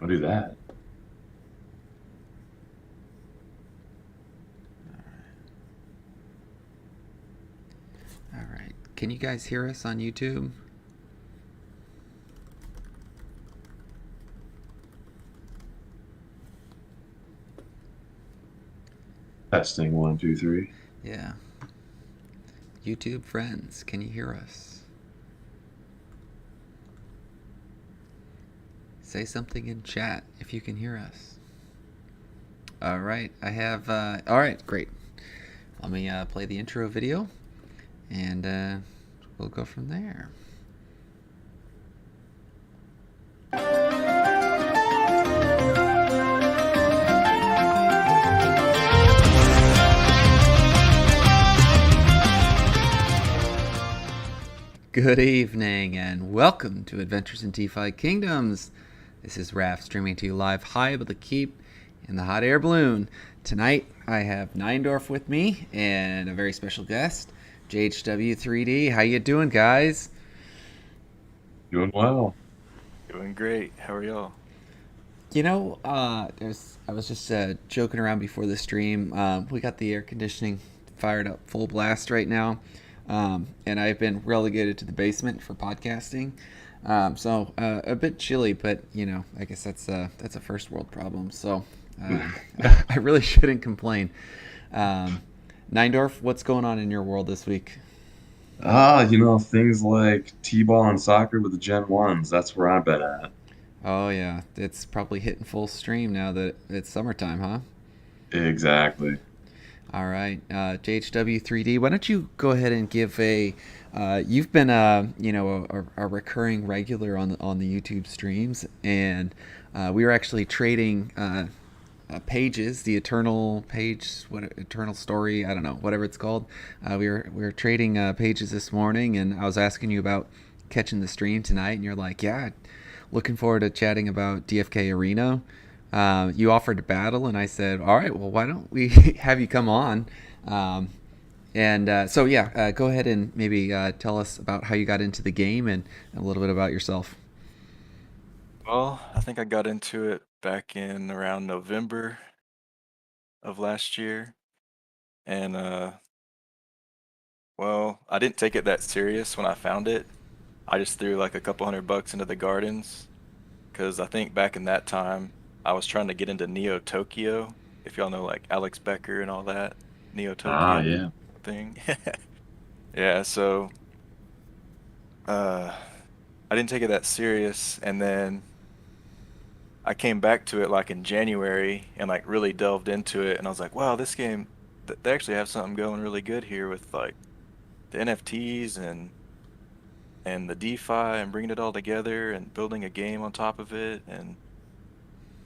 I'll do that. All right. Can you guys hear us on YouTube? Testing one, two, three. Yeah. YouTube friends, can you hear us? Say something in chat if you can hear us. All right. All right, great. Let me play the intro video and we'll go from there. Good evening and welcome to Adventures in DeFi Kingdoms. This is Raph streaming to you live high above the keep in the hot air balloon. Tonight I have Neindorf with me and a very special guest, JHW3D. How you doing, guys? Doing well. Doing great. How are y'all? I was just joking around before the stream. We got the air conditioning fired up full blast right now, and I've been relegated to the basement for podcasting. So a bit chilly, but I guess that's a first world problem. So I really shouldn't complain. Neindorf, what's going on in your world this week? Things like T-ball and soccer with the Gen 1s. That's where I've been at. Oh yeah, it's probably hitting full stream now that it's summertime, huh? Exactly. All right, JHW3D. Why don't you go ahead and give a? You've been a recurring regular on the YouTube streams, and we were actually trading pages, the Eternal page, what Eternal Story, I don't know, whatever it's called. We were trading pages this morning, and I was asking you about catching the stream tonight, and you're like, yeah, looking forward to chatting about DFK Arena. You offered to battle, and I said, all right, well, why don't we have you come on? Go ahead and maybe tell us about how you got into the game and a little bit about yourself. Well, I think I got into it back in around November of last year. And I didn't take it that serious when I found it. I just threw like a couple $100 into the gardens because I think back in that time I was trying to get into Neo Tokyo, if y'all know like Alex Becker and all that Neo Ah, Tokyo yeah. thing. Yeah, so uh I didn't take it that serious, and then I came back to it like in January and like really delved into it, and I was like, wow, this game, they actually have something going really good here with like the NFTs and the DeFi and bringing it all together and building a game on top of it. And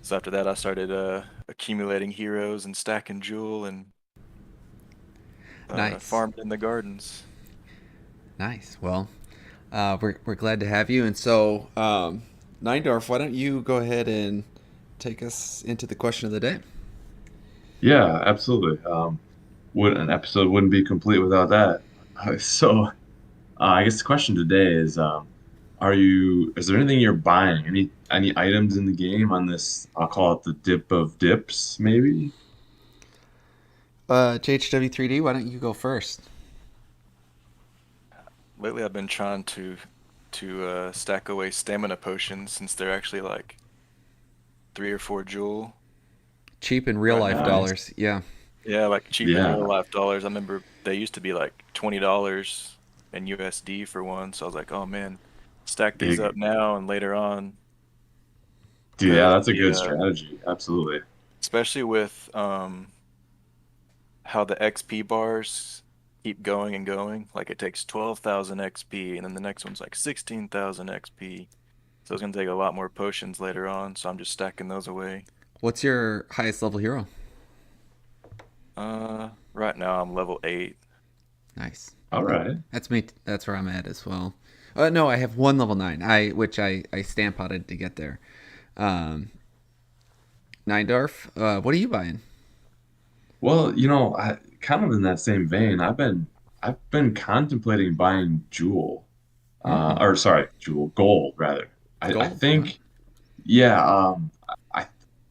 so after that, I started accumulating heroes and stacking jewel and Nice, farmed in the gardens. nice. Well, we're glad to have you. And so, Neindorf, why don't you go ahead and take us into the question of the day? Yeah, absolutely. Would an episode wouldn't be complete without that. I guess the question today is, is there anything you're buying? Any items in the game on this? I'll call it the dip of dips, maybe? JHW3D, why don't you go first? Lately, I've been trying to stack away stamina potions since they're actually like 3 or 4 jewel Cheap in real right life now. Nice. dollars. Yeah. Yeah, like cheap in real Yeah. life dollars. I remember they used to be like $20 in USD for one. So I was like, oh man, stack these up Big. now and later on, Dude, yeah, because that's a good strategy. Absolutely. especially with how the XP bars keep going and going. Like it takes 12,000 XP, and then the next one's like 16,000 XP. So it's gonna take a lot more potions later on. So I'm just stacking those away. What's your highest level hero? Right now I'm level 8. Nice. All right. That's me. That's where I'm at as well. No, I have one level 9. I stamp potted to get there. Um, Neindorf, what are you buying? Well, kind of in that same vein, I've been contemplating buying Jewel, Hmm. or sorry, Jewel Gold rather. I Gold. Huh? think, yeah.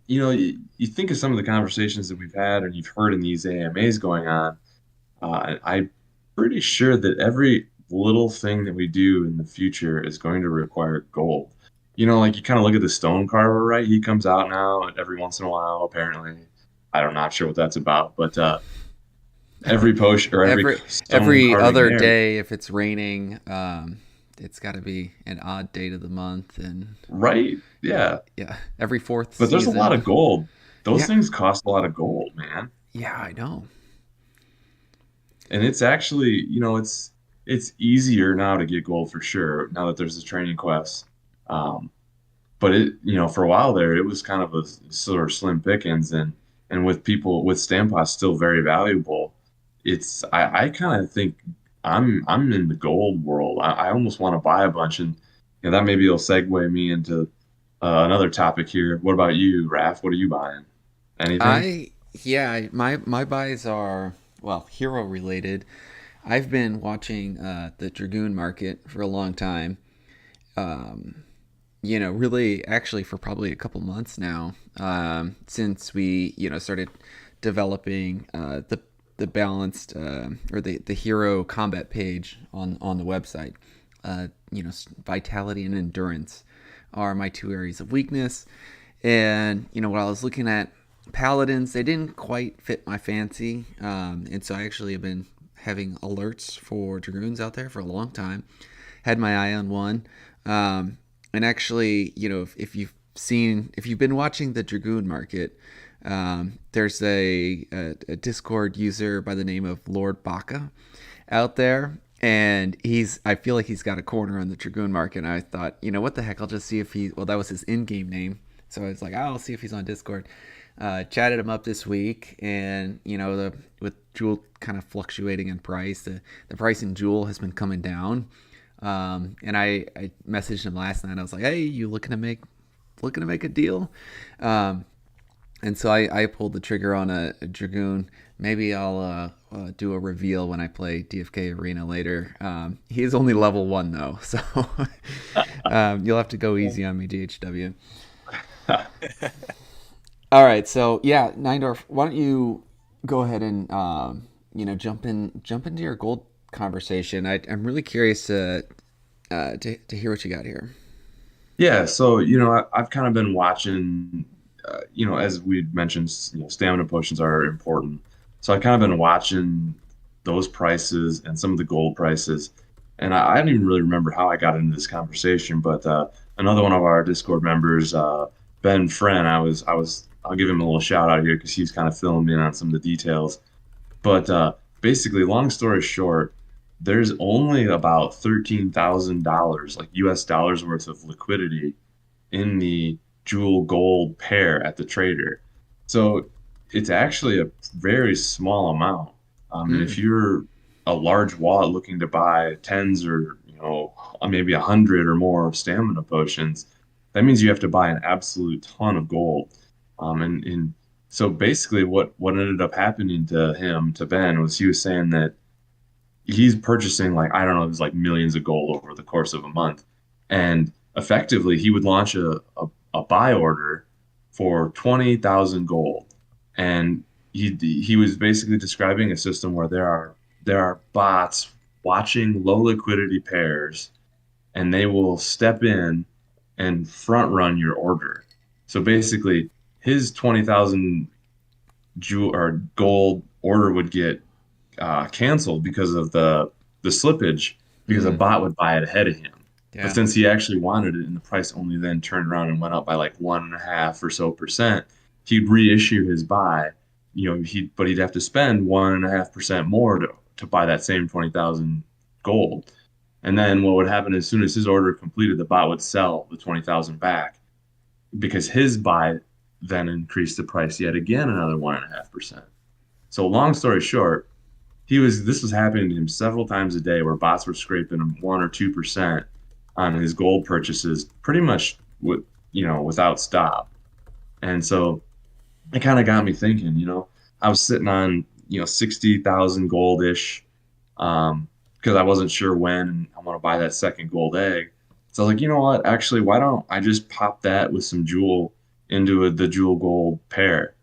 you think of some of the conversations that we've had and you've heard in these AMAs going on. I'm pretty sure that every little thing that we do in the future is going to require gold. Like you kind of look at the stone carver, right? He comes out now every once in a while, apparently. I'm not sure what that's about, but every potion or every every stone every carving other there, day, if it's raining, it's got to be an odd date of the month, and right? Yeah. yeah, every fourth But there's a lot season. of gold. Those Yeah, things cost a lot of gold, man. yeah, I know. And it's actually, it's easier now to get gold for sure, now that there's the training quest. Um, but for a while there, it was kind of a sort of slim pickings, and with people with Stampots still very valuable, I kind of think I'm in the gold world. I almost want to buy a bunch, and that maybe will segue me into another topic here. What about you, Raph? What are you buying? Anything? I Yeah, my buys are, well, hero related. I've been watching the Dragoon market for a long time. Um, really, actually, for probably a couple months now, since we, started developing the balanced or the hero combat page on the website. Vitality and endurance are my two areas of weakness. And when I was looking at Paladins, they didn't quite fit my fancy, and so I actually have been having alerts for Dragoons out there for a long time. Had my eye on one, and actually, if you've been watching the Dragoon market, there's a Discord user by the name of Lord Baka out there, and I feel like he's got a corner on the Dragoon market. And I thought, what the heck? I'll just see if well, that was his in-game name, so I was like, I'll see if he's on Discord. Chatted him up this week, and with Jewel kind of fluctuating in price, the price in Jewel has been coming down. And I messaged him last night. I was like, "Hey, you looking to make a deal?" Um, and so I pulled the trigger on a Dragoon. Maybe I'll do a reveal when I play DFK Arena later. He is only level 1 though, so you'll have to go easy on me, DHW. All right, so yeah, Neindorf, why don't you go ahead and jump into your gold conversation? I'm really curious to hear what you got here. Yeah, so I've kind of been watching, as we mentioned, stamina potions are important. So I've kind of been watching those prices and some of the gold prices, and I don't even really remember how I got into this conversation, but another one of our Discord members, Ben Friend, I'll give him a little shout out here because he's kind of filling me in on some of the details. But basically, long story short, there's only about $13,000, like US dollars worth of liquidity in the jewel gold pair at the trader. So it's actually a very small amount. And if Mm, you're a large wallet looking to buy tens or maybe 100 or more stamina potions, that means you have to buy an absolute ton of gold. And so basically, what ended up happening to Ben, was he was saying that he's purchasing, like, I don't know, it was like millions of gold over the course of a month. And effectively he would launch a buy order for 20,000 gold. And he was basically describing a system where there are bots watching low liquidity pairs, and they will step in and front run your order. So basically his 20,000 jewel or gold order would get canceled because of the slippage, because a mm, bot would buy it ahead of him. But yeah. since he actually wanted it and the price only then turned around and went up by like 1.5% or so, he'd reissue his buy. But he'd have to spend 1.5% more to buy that same 20,000 gold. And then what would happen, as soon as his order completed, the bot would sell the 20,000 back, because his buy then increased the price yet again another 1.5%. So long story short, this was happening to him several times a day, where bots were scraping him 1 or 2% on his gold purchases, pretty much without stop. And so it kind of got me thinking. I was sitting on 60,000 gold ish, because I wasn't sure when I want to buy that second gold egg. So I was like, you know what? Actually, why don't I just pop that with some jewel into the Jewel Gold pair.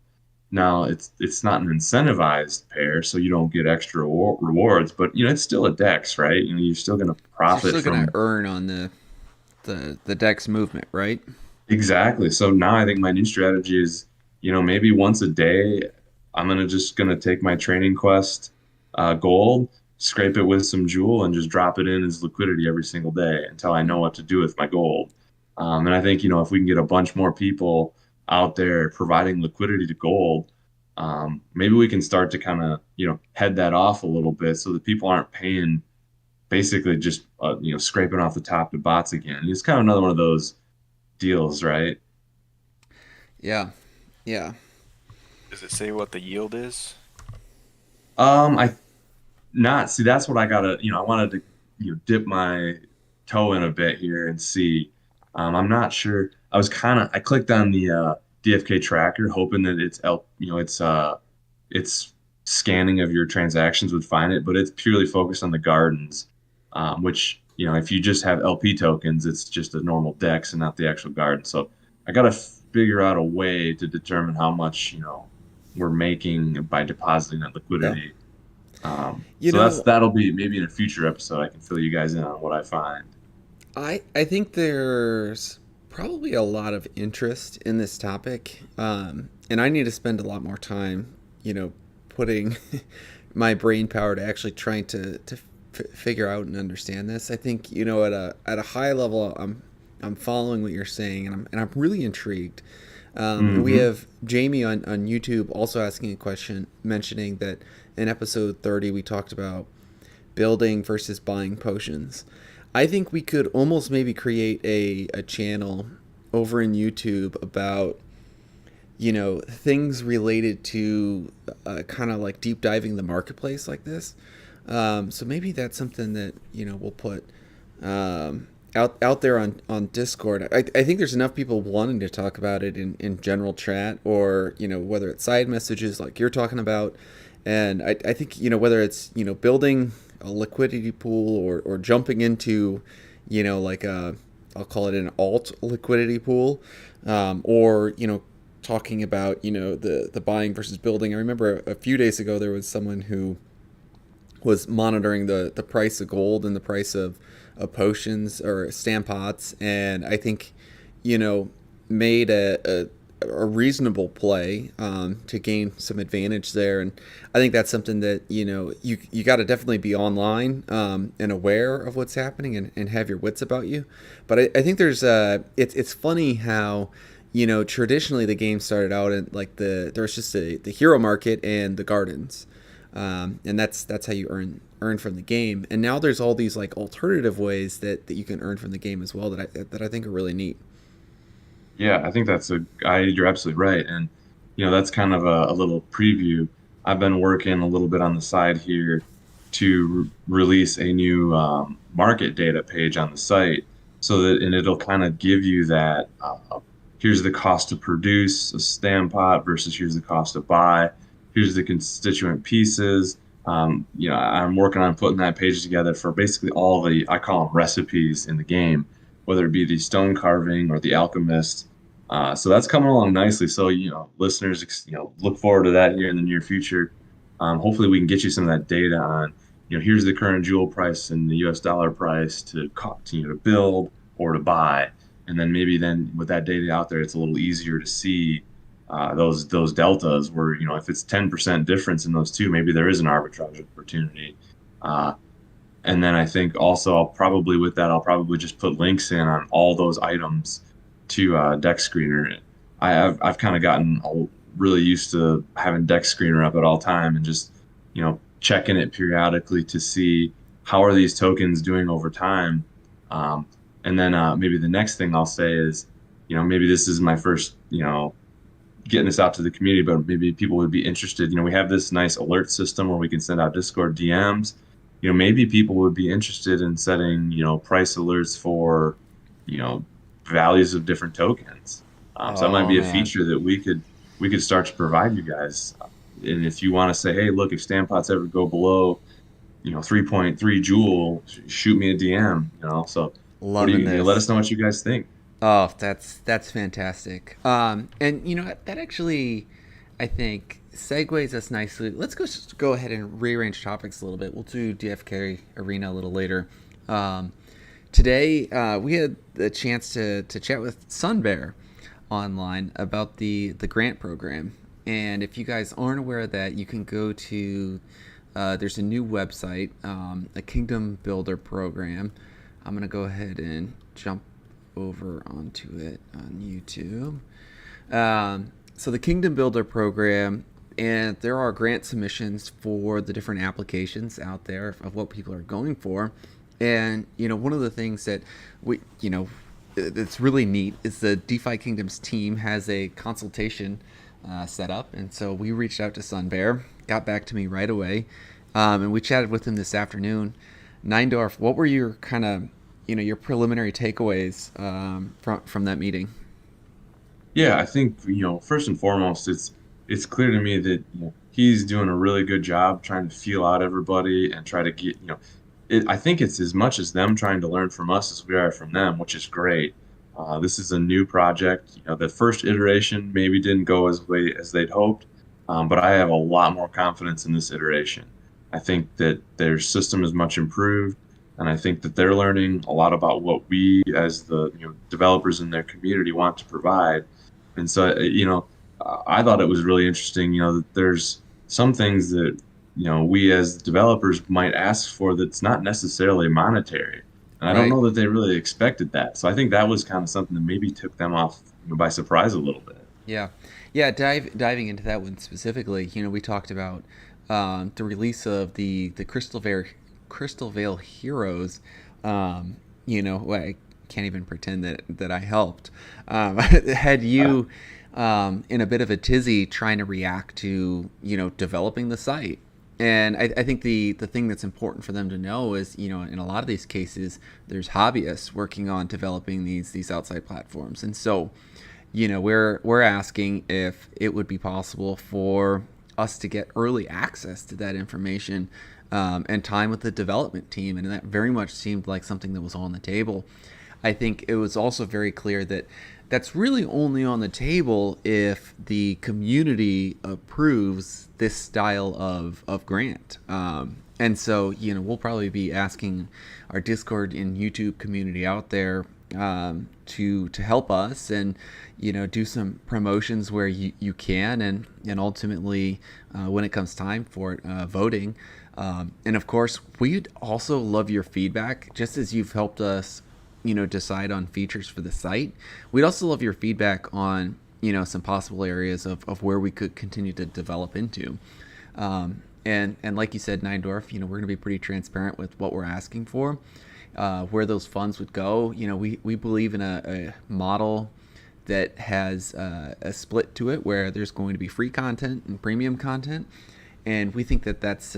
Now it's not an incentivized pair, so you don't get extra rewards, but it's still a dex, right? You're still going to So you're profit still gonna from. earn on the deck's movement, right? Exactly. So now I think my new strategy is, maybe once a day, I'm gonna take my training quest gold, scrape it with some jewel, and just drop it in as liquidity every single day until I know what to do with my gold. And I think, if we can get a bunch more people out there providing liquidity to gold, maybe we can start to kind of, head that off a little bit so that people aren't paying basically just, scraping off the top to bots again. It's kind of another one of those deals, right? Yeah, yeah. Does it say what the yield is? I not see. That's what I gotta. I wanted to, dip my toe in a bit here and see. I'm not sure. I clicked on the DFK tracker, hoping that it's scanning of your transactions would find it, but it's purely focused on the gardens, which if you just have LP tokens, it's just a normal DEX and not the actual garden. So I gotta figure out a way to determine how much we're making by depositing that Yeah. liquidity. You So know, that'll be maybe in a future episode. I can fill you guys in on what I find. I think there's probably a lot of interest in this topic, and I need to spend a lot more time, putting my brain power to actually trying to figure out and understand this. I think at a high level, I'm following what you're saying, and I'm really intrigued. And we Hmm. have Jamie on YouTube also asking a question, mentioning that in episode 30 we talked about building versus buying potions. I think we could almost maybe create a channel over in YouTube about things related to kind of like deep diving the marketplace like this. So maybe that's something that we'll put out there on Discord. I think there's enough people wanting to talk about it in general chat, or whether it's side messages like you're talking about. And I think whether it's building a liquidity pool, or jumping into like a, I'll call it an alt liquidity pool, or talking about the buying versus building. I remember a few days ago there was someone who was monitoring the price of gold and the price of potions or stampots, and I think made a reasonable play to gain some advantage there. And I think that's something that you got to definitely be online and aware of what's happening, and have your wits about you. But I think there's it's funny how traditionally the game started out in like there's just the hero market and the gardens, and that's how you earn from the game. And now there's all these like alternative ways that you can earn from the game as well, that I think are really neat. Yeah, I think you're absolutely right. And, that's kind of a little preview. I've been working a little bit on the side here to release a new market data page on the site and it'll kind of give you that here's the cost to produce a stam pot versus here's the cost to buy. Here's the constituent pieces. I'm working on putting that page together for basically all I call them recipes in the game, whether it be the stone carving or the alchemist. So that's coming along nicely. So, listeners, look forward to that here in the near future. Hopefully we can get you some of that data on, here's the current jewel price and the US dollar price to build or to buy. And then maybe with that data out there, it's a little easier to see those deltas where, if it's 10% difference in those two, maybe there is an arbitrage opportunity. Uh, and then I think also I'll probably just put links in on all those items to Deck Screener. I've kind of gotten really used to having Deck Screener up at all time and just checking it periodically to see how are these tokens doing over time. And then maybe the next thing I'll say is, maybe this is my first getting this out to the community, but maybe people would be interested. We have this nice alert system where we can send out Discord DMs. Maybe people would be interested in setting, price alerts for, you know, values of different tokens. So that might Oh be a man, feature that we could start to provide you guys. And if you want to say, hey, look, if Stampots ever go below, 3.3 Joule, shoot me a DM. So what do loving you let us this. know what you guys think? Oh, that's fantastic. And that actually, I think, segues us nicely. Let's go ahead and rearrange topics a little bit. We'll do DFK Arena a little later. Um, Today, we had the chance to chat with Sunbear online about the grant program. And if you guys aren't aware of that, you can go to there's a new website, a Kingdom Builder program. I'm gonna go ahead and jump over onto it on YouTube. So the Kingdom Builder program, and there are grant submissions for the different applications out there of what people are going for. And one of the things that it's really neat is the DeFi Kingdoms team has a consultation set up, and so we reached out to Sunbear, got back to me right away, and we chatted with him this afternoon. Neindorf, what were your kind of your preliminary takeaways from that meeting? Yeah, I think, first and foremost, it's clear to me that, he's doing a really good job trying to feel out everybody and try to get, I think it's as much as them trying to learn from us as we are from them, which is great. This is a new project. The first iteration maybe didn't go as way as they'd hoped, but I have a lot more confidence in this iteration. I think that their system is much improved, and I think that they're learning a lot about what we, as the developers in their community, want to provide. And so, I thought it was really interesting. That there's some things that we as developers might ask for that's not necessarily monetary. And I don't Right. know that they really expected that. So I think that was kind of something that maybe took them off by surprise a little bit. Yeah, yeah. Diving into that one specifically, we talked about the release of the Crystal Vale Heroes. I can't even pretend that I helped. Had you in a bit of a tizzy trying to react to developing the site? And I think the thing that's important for them to know is, in a lot of these cases, there's hobbyists working on developing these outside platforms, and so we're asking if it would be possible for us to get early access to that information and time with the development team, and that very much seemed like something that was on the table. I think it was also very clear that that's really only on the table if the community approves this style of grant. And so, we'll probably be asking our Discord and YouTube community out there to help us and do some promotions where you can, and ultimately when it comes time for it, voting. And of course, we'd also love your feedback, just as you've helped us decide on features for the site. We'd also love your feedback on some possible areas of where we could continue to develop into. And like you said, Neindorf, we're going to be pretty transparent with what we're asking for, where those funds would go. We believe in a model that has a split to it, where there's going to be free content and premium content, and we think that that's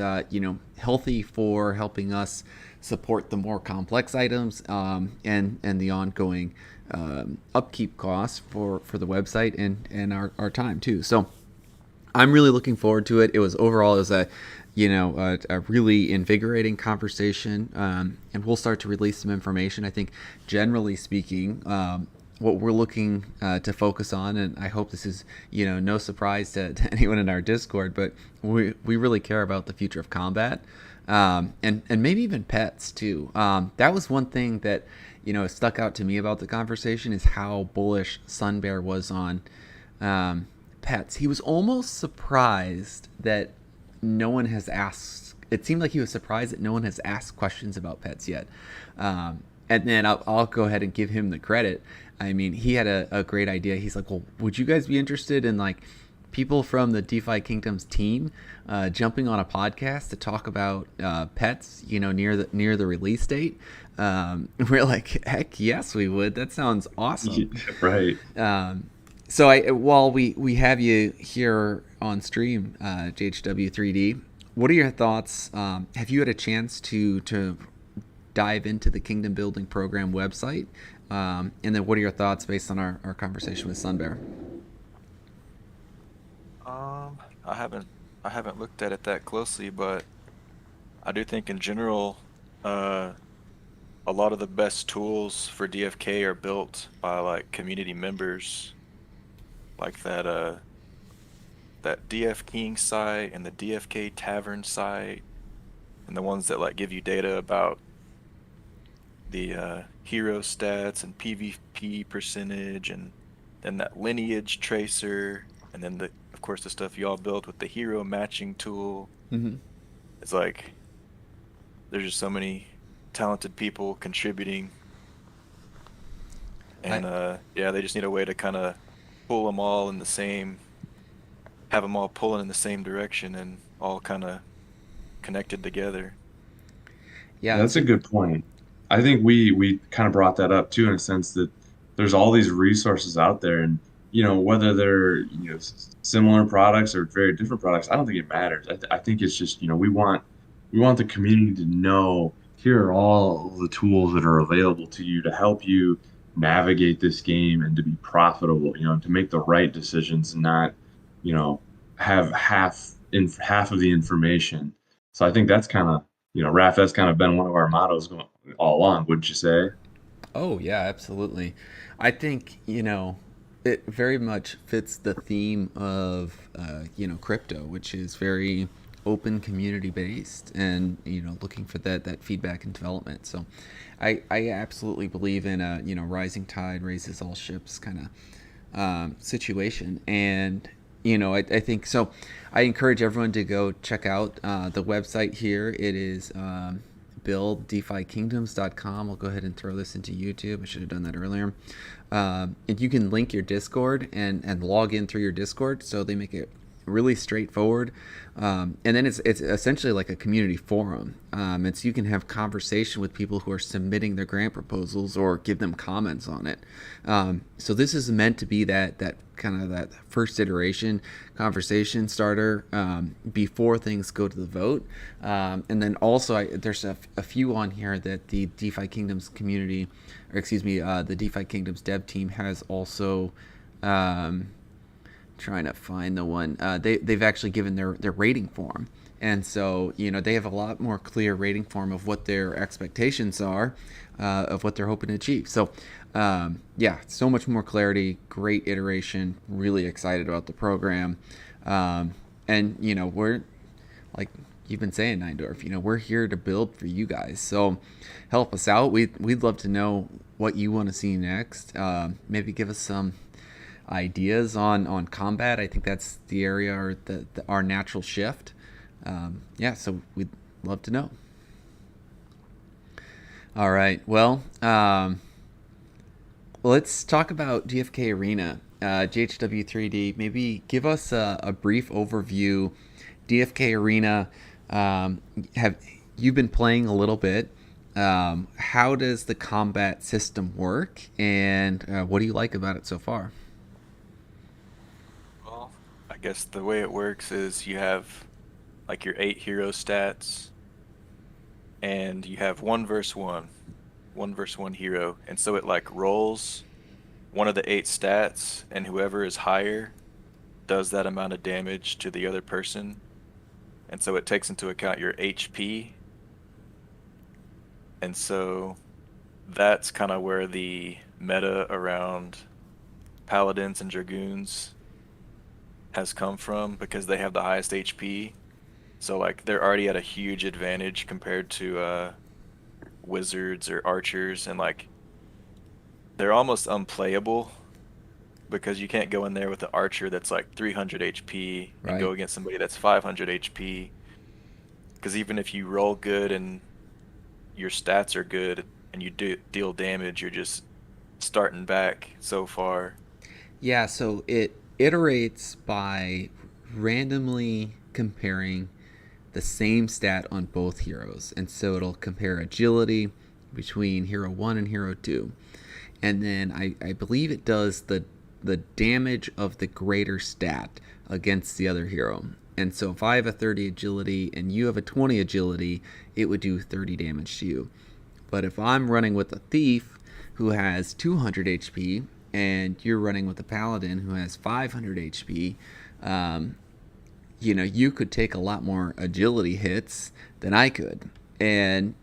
healthy for helping us support the more complex items, and the ongoing upkeep costs for the website and our time too. So I'm really looking forward to it. It was a a really invigorating conversation, and we'll start to release some information. I think, generally speaking, what we're looking to focus on, and I hope this is no surprise to anyone in our Discord, but we really care about the future of combat, and maybe even pets too. That was one thing that stuck out to me about the conversation, is how bullish Sunbear was on pets. He was almost surprised that no one has asked. It seemed like he was surprised that no one has asked questions about pets yet. And then I'll go ahead and give him the credit. I mean, he had a great idea. He's like, well, would you guys be interested in people from the DeFi Kingdoms team jumping on a podcast to talk about pets, near the release date? We're like, heck yes, we would. That sounds awesome. Right. So while we have you here on stream, JHW3D, what are your thoughts? Have you had a chance to dive into the Kingdom Building Program website? And then what are your thoughts based on our conversation with Sunbear? I haven't looked at it that closely, but I do think in general, a lot of the best tools for DFK are built by like community members, like that DF King site and the DFK Tavern site, and the ones that like give you data about the hero stats and PvP percentage, and then that lineage tracer, and then the of course the stuff y'all built with the hero matching tool. Hmm. It's like there's just so many talented people contributing, I and yeah, they just need a way to kind of pull them all in the same, have them all pulling in the same direction and all kind of connected together. yeah, Yeah, it's that's a good point. I think we kind of brought that up too in a sense that there's all these resources out there, and whether they're similar products or very different products, I don't think it matters. I think it's just we want the community to know here are all the tools that are available to you to help you navigate this game and to be profitable, to make the right decisions and not you know have half of the information. So I think that's kind of Raph, that's kind of been one of our mottos going all along, wouldn't you say? Oh yeah, absolutely. I think it very much fits the theme of crypto, which is very open community based, and looking for that feedback and development. So, I absolutely believe in a rising tide raises all ships kind of situation, and I think so. I encourage everyone to go check out the website here. It is builddefykingdoms.com. I'll go ahead and throw this into YouTube. I should have done that earlier. And you can link your Discord and log in through your Discord. So they make it really straightforward. And then it's essentially like a community forum. And so you can have conversation with people who are submitting their grant proposals or give them comments on it. So this is meant to be that kind of that first iteration conversation starter before things go to the vote. And then also there's a few on here that the DeFi Kingdoms community, or excuse me, the DeFi Kingdoms dev team has also trying to find the one they've actually given their rating form, and so they have a lot more clear rating form of what their expectations are, of what they're hoping to achieve. So yeah, so much more clarity, great iteration, really excited about the program. And we're like you've been saying, Neindorf, we're here to build for you guys, so help us out. We'd love to know what you want to see next. Maybe give us some ideas on combat. I think that's the area, or our natural shift. Yeah, so we'd love to know. All right, well, let's talk about DFK Arena. GHW3D, maybe give us a brief overview. DFK Arena, have you've been playing a little bit? How does the combat system work, and what do you like about it so far? Well, I guess the way it works is you have like your 8 hero stats, and you have one versus one hero, and so it like rolls one of the 8 stats, and whoever is higher does that amount of damage to the other person, and so it takes into account your HP, and so that's kind of where the meta around Paladins and Dragoons has come from, because they have the highest HP. So like they're already at a huge advantage compared to wizards or archers, and like they're almost unplayable because you can't go in there with the archer that's like 300 HP and Right. go against somebody that's 500 HP, because even if you roll good and your stats are good and you deal damage, you're just starting back so far. Yeah, so it iterates by randomly comparing the same stat on both heroes. And so it'll compare agility between hero 1 and hero 2. And then I believe it does the damage of the greater stat against the other hero. And so if I have a 30 agility and you have a 20 agility, it would do 30 damage to you. But if I'm running with a thief who has 200 HP and you're running with a paladin who has 500 HP, you could take a lot more agility hits than I could. And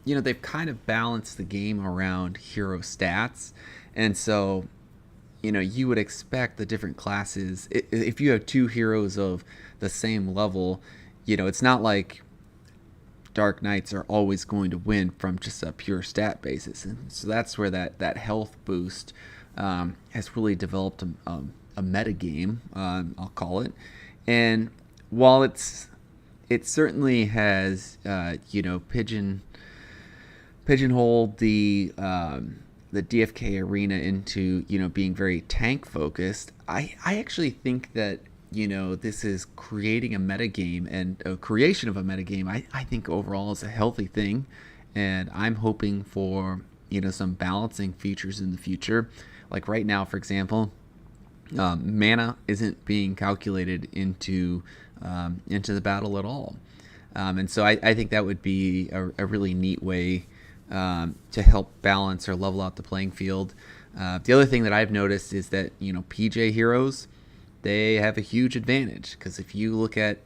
they've kind of balanced the game around hero stats, and so you would expect the different classes. If you have two heroes of the same level, it's not like Dark Knights are always going to win from just a pure stat basis, and so that's where that health boost has really developed a meta game, I'll call it. And while it certainly has pigeonholed the DFK arena into being very tank focused. I actually think that this is creating a metagame, and a creation of a metagame I think overall is a healthy thing, and I'm hoping for some balancing features in the future. Like right now, for example, mana isn't being calculated into the battle at all. And so I think that would be a really neat way to help balance or level out the playing field. The other thing that I've noticed is that PJ heroes, they have a huge advantage, because if you look at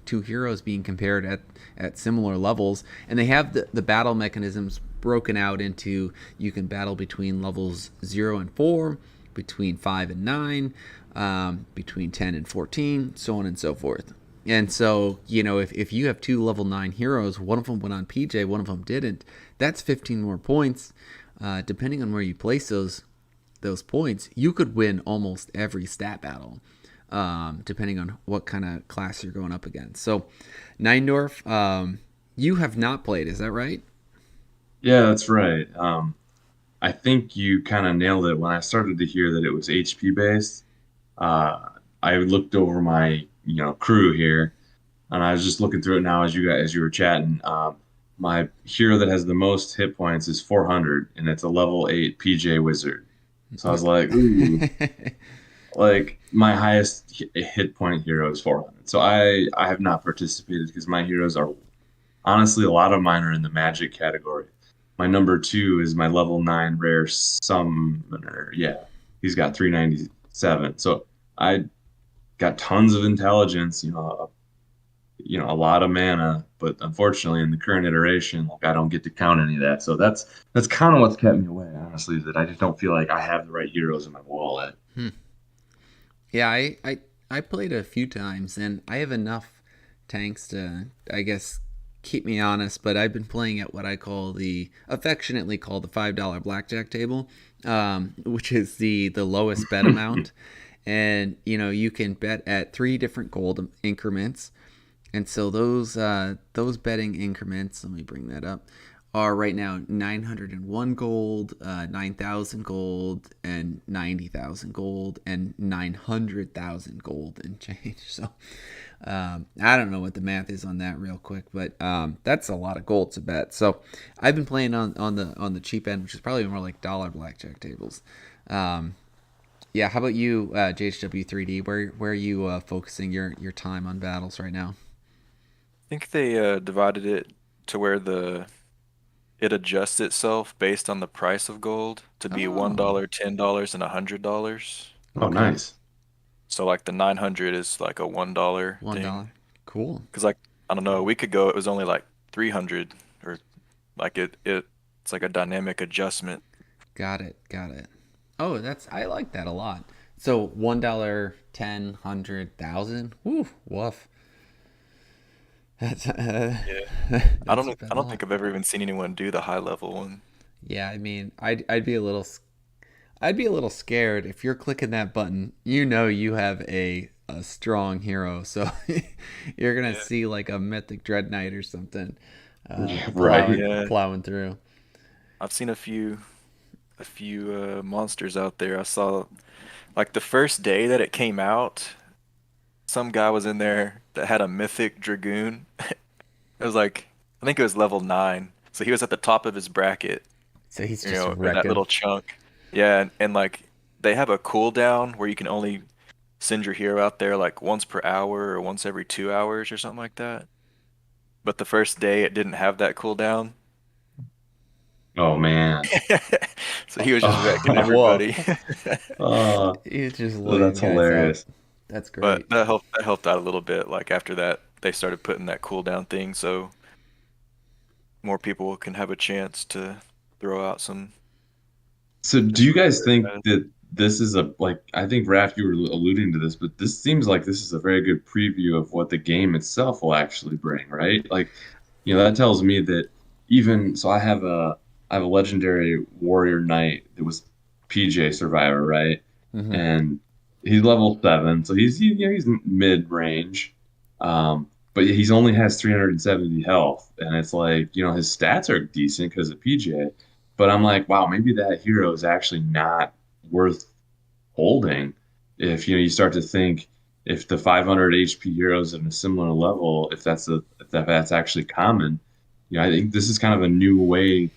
two heroes being compared at similar levels, and they have the battle mechanisms broken out into, you can battle between levels 0 and 4, between 5 and 9, between 10 and 14, so on and so forth. And so, if you have two level 9 heroes, one of them went on PJ, one of them didn't, that's 15 more points. Depending on where you place those points, you could win almost every stat battle, depending on what kind of class you're going up against. So, Neindorf, you have not played, is that right? Yeah, that's right. I think you kind of nailed it when I started to hear that it was HP based. I looked over my crew here, and I was just looking through it now as you were chatting. My hero that has the most hit points is 400, and it's a level 8 PJ wizard. So I was like, ooh, like my highest hit point hero is 400. So I have not participated because my heroes are honestly, a lot of mine are in the magic category. My number two is my level 9 rare summoner. Yeah, he's got 397. So I got tons of intelligence, a lot of mana, but unfortunately in the current iteration, like I don't get to count any of that. So that's kind of what's kept me away, honestly, is that I just don't feel like I have the right heroes in my wallet. Hmm. Yeah, I played a few times, and I have enough tanks to, I guess, keep me honest. But I've been playing at what I call affectionately call the $5 blackjack table, which is the lowest bet amount, and you can bet at three different gold increments. And so those betting increments, let me bring that up, are right now 901 gold, 9,000 gold, and 90,000 gold, and 900,000 gold and change. So I don't know what the math is on that real quick, but that's a lot of gold to bet. So I've been playing on the cheap end, which is probably more like dollar blackjack tables. Yeah, how about you, JHW3D? Where are you focusing your time on battles right now? think they divided it to where the it adjusts itself based on the price of gold to be Oh, $1, $10, and $100. Oh, okay. nice. So like the 900 is like a $1 thing. $1. Cool. Because like I don't know, a week ago it was only like 300, or like it's like a dynamic adjustment. Got it. Got it. Oh, I like that a lot. So $1, 10, 100,000. Woo, woof. That's Yeah. that's a bet I a don't lot. think I've ever even seen anyone do the high level one. Yeah, I mean, I'd be a little scared if you're clicking that button. You have a strong hero, so you're gonna Yeah. see like a mythic dread knight or something, Yeah, plowing right. Yeah. plowing through. I've seen a few monsters out there. I saw like the first day that it came out, some guy was in there that had a mythic dragoon. It was like I think it was level 9. So he was at the top of his bracket, So he's just in that wrecking. little chunk. Yeah, and like they have a cooldown where you can only send your hero out there like once per hour or once every 2 hours or something like that. But the first day it didn't have that cooldown. Oh man. So he was just wrecking Woof. everybody. uh, He's just loading that's guys up. hilarious. That's But great. that helped out a little bit. Like after that, they started putting that cooldown thing. So more people can have a chance to throw out So do some you really guys rare think guys. that this is a like I think Raph, you were alluding to this, but this seems like this is a very good preview of what the game itself will actually bring, right? Like, that tells me that even so I have a legendary warrior knight that was PJ Survivor, right? Mm-hmm. And he's level 7, so he's mid range. But he's only has 370 health, and it's like, his stats are decent because of PJ. But I'm like, wow, maybe that hero is actually not worth holding. If you start to think if the 500 HP heroes in a similar level, if that's actually common, I think this is kind of a new way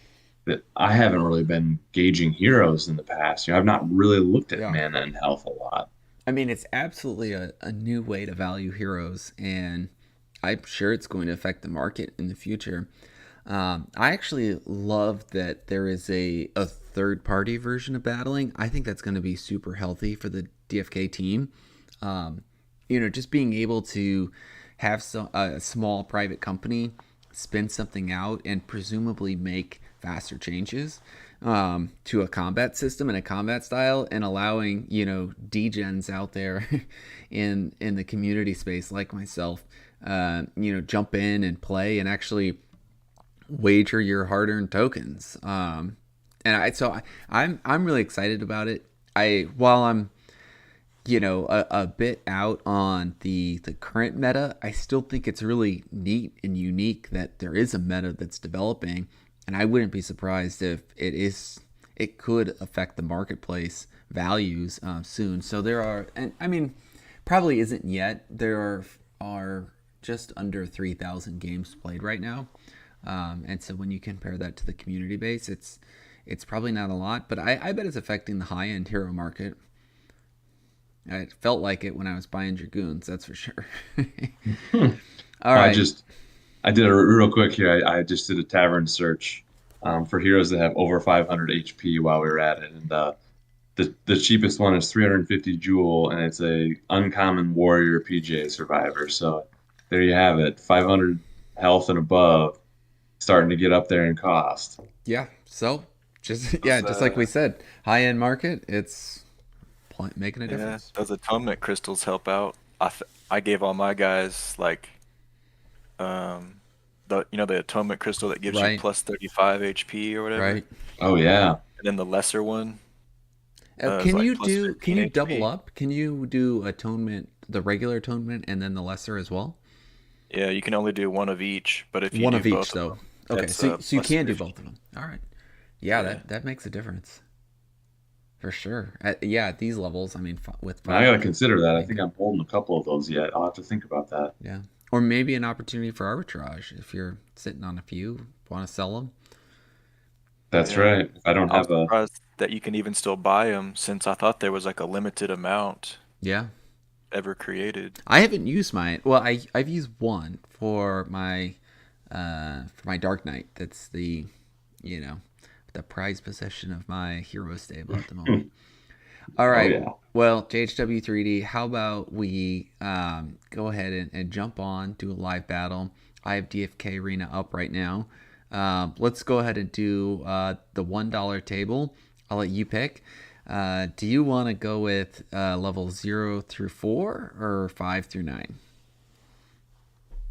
that I haven't really been gauging heroes in the past. I've not really looked at Yeah. mana and health a lot. I mean, it's absolutely a new way to value heroes, and I'm sure it's going to affect the market in the future. I actually love that there is a third party version of battling. I think that's going to be super healthy for the DFK team. Um, just being able to have a small private company spin something out and presumably make faster changes to a combat system and a combat style, and allowing degens out there in the community space like myself, jump in and play and actually wager your hard-earned tokens. I'm really excited about it. While I'm a bit out on the current meta, I still think it's really neat and unique that there is a meta that's developing, and I wouldn't be surprised if it could affect the marketplace values soon. So there are, and I mean, probably isn't yet. There are just under 3,000 games played right now, and so when you compare that to the community base, it's probably not a lot, but I bet it's affecting the high end hero market. It felt like it when I was buying Dragoons, that's for sure. Hmm. All I right. just I did a real quick here. I just did a tavern search for heroes that have over 500 HP while we were at it, and the cheapest one is 350 Jewel, and it's a uncommon warrior PJ survivor. So there you have it, 500 health and above, starting to get up there in cost. Yeah. So just yeah, Those just like we said, high end market, it's making a yeah, difference. those atonement crystals help out. I gave all my guys like the atonement crystal that gives you Right. plus 35 HP or whatever, Right. Oh yeah, and then the lesser one is Can like you plus do? Can 15 you double HP. up? Can you do atonement, the regular atonement, and then the lesser as well? Yeah, you can only do one of each, but if you One do of each, both of though. them, Okay, that's so you plus can do both of 15. them. All right. Yeah, Yeah. that makes a difference for sure. Yeah, at these levels, I mean, with I gotta 500, consider that. I big think time. I'm holding a couple of those yet. I'll have to think about that. Yeah, or maybe an opportunity for arbitrage if you're sitting on a few, want to sell them. That's Yeah. right. If I don't I'm have a surprised that you can even still buy them since I thought there was like a limited amount Yeah, ever created. I haven't used mine. Well, I've used one for my Dark Knight. That's you know the prized possession of my hero stable at the moment. All oh right. yeah. Well, JHW3D, how about we go ahead and jump on, do a live battle? I have DFK Arena up right now. Let's go ahead and do the $1 table. I'll let you pick. Do you want to go with level 0 through 4 or 5 through 9?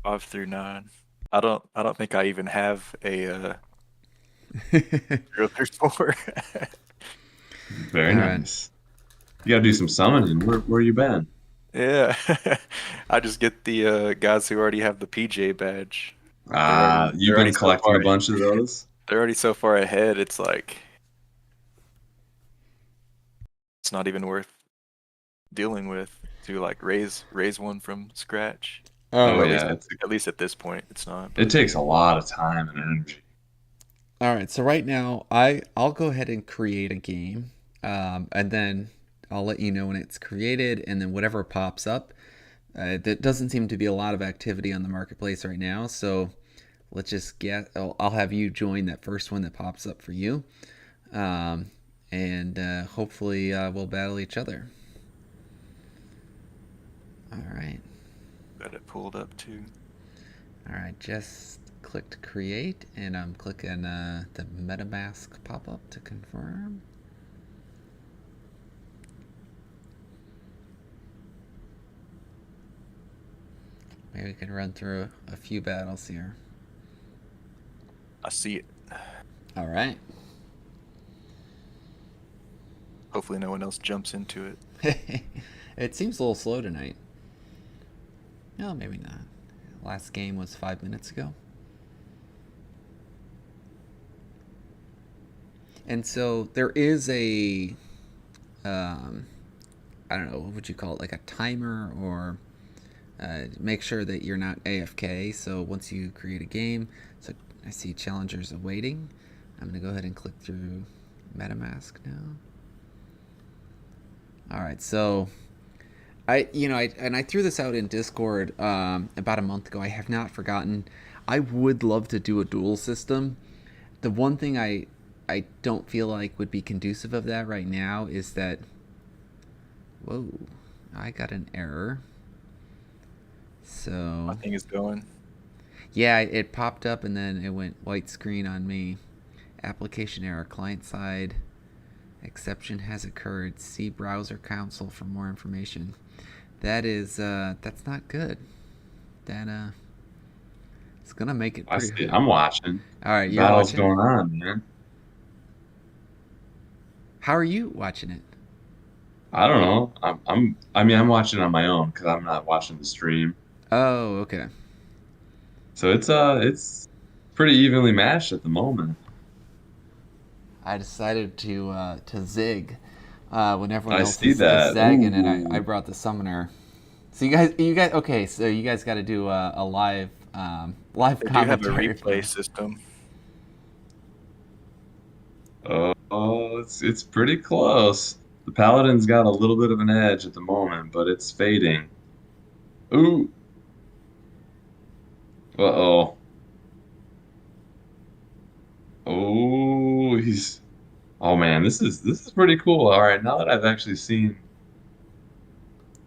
5 through 9. I don't think I even have a All 0 through 4. Very right. nice. You gotta do some summoning. Where you been? Yeah. I just get the guys who already have the PJ badge. They're Ah, already you've they're already been so collecting far a bunch of those? they're already so far ahead. It's like it's not even worth dealing with to like raise one from scratch. All Oh Or right. yeah, at least at this point it's not, it but takes a lot of time and energy. All right. So right now, I'll go ahead and create a game, and then I'll let you know when it's created, and then whatever pops up. There doesn't seem to be a lot of activity on the marketplace right now, so let's just get. I'll have you join that first one that pops up for you, um, and hopefully we'll battle each other. All right. got it pulled up too. All right. Just clicked create, and I'm clicking the MetaMask pop-up to confirm. Maybe we can run through a few battles here. I see it. All right. Hopefully no one else jumps into it. It seems a little slow tonight. No, maybe not. Last game was 5 minutes ago. And so there is a, I don't know, what would you call it? Like a timer, or make sure that you're not AFK. So once you create a game, so I see challengers awaiting. I'm going to go ahead and click through MetaMask now. All right, so I threw this out in Discord about a month ago. I have not forgotten. I would love to do a duel system. The one thing I don't feel like would be conducive of that right now is that, whoa, I got an error. So My thing is going. yeah, it popped up and then it went white screen on me. Application error, client side exception has occurred. See browser console for more information. That is that's not good. That it's gonna make it I pretty see. hard. I'm watching. All right, The you're battle's watching. going on, man. How are you watching it? I don't know. I'm watching on my own because I'm not watching the stream. Oh, okay. So it's pretty evenly matched at the moment. I decided to zig when everyone I else see is that. zagging, and I Ooh. brought the summoner. So you guys, okay. So you guys got to do a live They do have a commentary for replay me. system. Oh, it's pretty close. The Paladins got a little bit of an edge at the moment, but it's fading. Ooh. Uh-oh. Oh, he's. Oh man, this is pretty cool. All right, now that I've actually seen.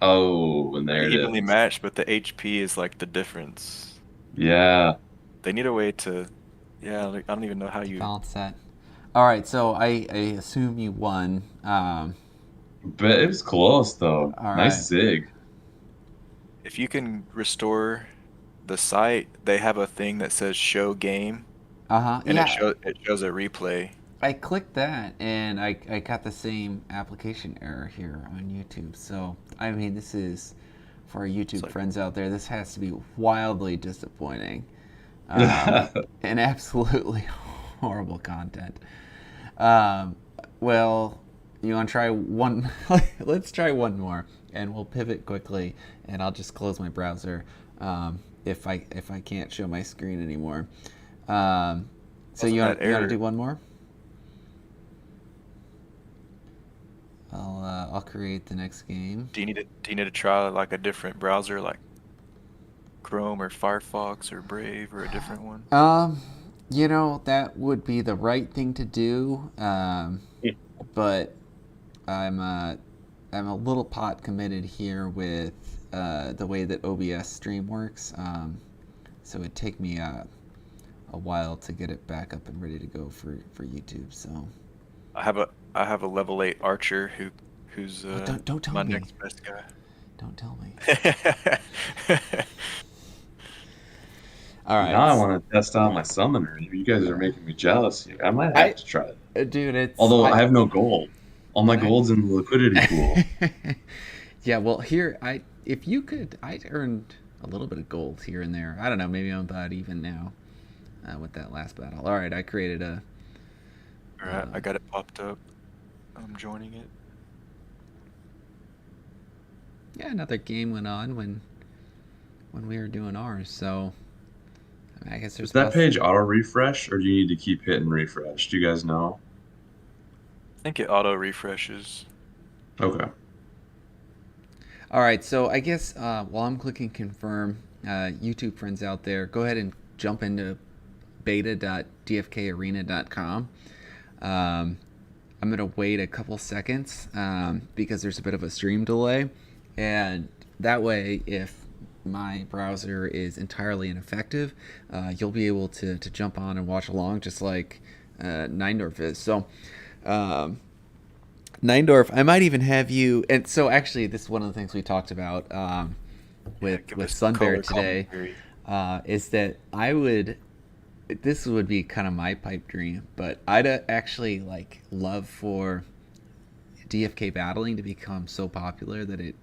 Oh, and there Pretty it evenly is. matched, but the HP is like the difference. Yeah, They need a way to, yeah, like, I don't even know how To you. balance that. All right. So I assume you won. but it was close though. All right. Nice zig. If you can restore the site, they have a thing that says show game, and Yeah. it shows a replay. I clicked that and I got the same application error here on YouTube. So, I mean, this is, for our It's YouTube like, friends out there, this has to be wildly disappointing um, and absolutely horrible content. Um, well, you want to try one? Let's try one more and we'll pivot quickly and I'll just close my browser if I can't show my screen anymore. So wasn't that you want to error? do one more? I'll create the next game. Do you need to try like a different browser, like Chrome or Firefox or Brave or a different one? That would be the right thing to do. But I'm a little pot committed here with the way that OBS stream works. So it'd take me a while to get it back up and ready to go for YouTube. So I have a level 8 archer who's don't tell my me. next best guy. Don't tell me. Yeah, All Now I right, want to test out my summoner. You guys are making me jealous. I might have I to try it. dude, it's Although I I have no gold. All my I. gold's in the liquidity pool. Yeah, well, here if you could, I earned a little bit of gold here and there. I don't know, maybe I'm about even now with that last battle. All right, I created a. all right, I got it popped up. I'm joining it. Yeah, another game went on when we were doing ours. So I guess Does there's that page auto refresh, or do you need to keep hitting refresh? Do you guys know? I think it auto refreshes. Okay. All right, so I guess while I'm clicking confirm, YouTube friends out there, go ahead and jump into beta.dfkarena.com. I'm going to wait a couple seconds because there's a bit of a stream delay. And that way, if my browser is entirely ineffective, you'll be able to jump on and watch along just like Neindorf is. So, um, Neindorf, I might even have you. And so, actually, this is one of the things we talked about Yeah, with give us some Sunbear color today, commentary. is that I would. This would be kind of my pipe dream, but I'd actually like love for DFK battling to become so popular that it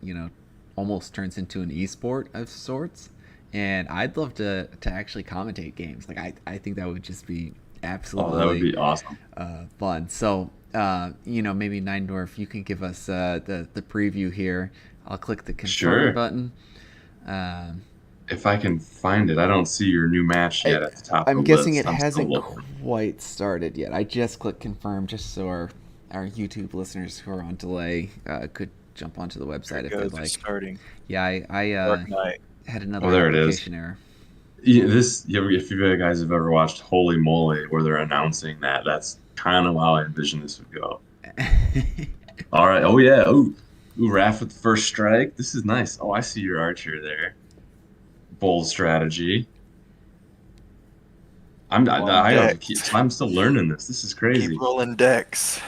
almost turns into an esport of sorts. And I'd love to actually commentate games. Like I think that would just be Oh, that would absolutely be awesome. fun. So maybe Neindorf, you can give us the preview here. I'll click the confirm Sure. button. Um, If I can find it, I don't see your new match I, yet at the top of I'm the guessing list. it I'm still hasn't looking. quite started yet. I just clicked confirm just so our YouTube listeners who are on delay could jump onto the There website it if they'd goes. It's like. starting. Yeah, I Dark Knight. had Oh, another there it is. application error. Yeah, if you guys have ever watched Holy Moly, where they're announcing that, that's kind of how I envision this would go. All right. Oh yeah. Ooh, Raph with the first strike. This is nice. Oh, I see your archer there. Bold strategy. On I have to keep. decks. I'm still learning this. This is Keep crazy. rolling decks.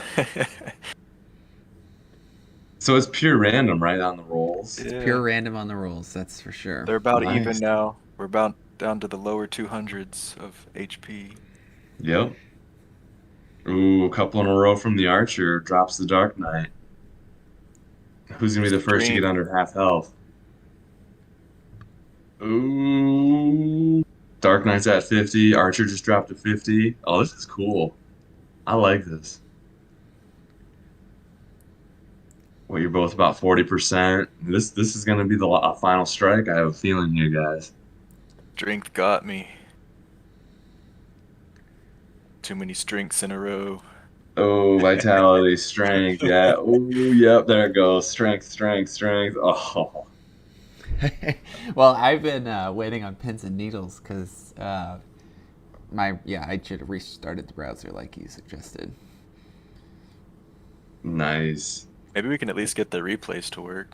So it's pure random, right, on the rolls. It's pure Yeah. random on the rolls, that's for sure. They're about even Nice. now. We're about down to the lower 200s of HP. Yep. Ooh, a couple in a row from the archer. Drops the Dark Knight. Who's gonna It's be the the first to get dream. under half health? Ooh. Dark Knight's at 50. Archer just dropped to 50. Oh, this is cool. I like this. Well, you're both about 40%. This is gonna be the final strike. I have a feeling here, guys. Strength got me. Too many strengths in a row. Oh, vitality, strength. Yeah. Oh, yep. There it goes. Strength, strength, strength. Oh, Well, I've been waiting on pins and needles because I should have restarted the browser like you suggested. nice. Maybe we can at least get the replays to work.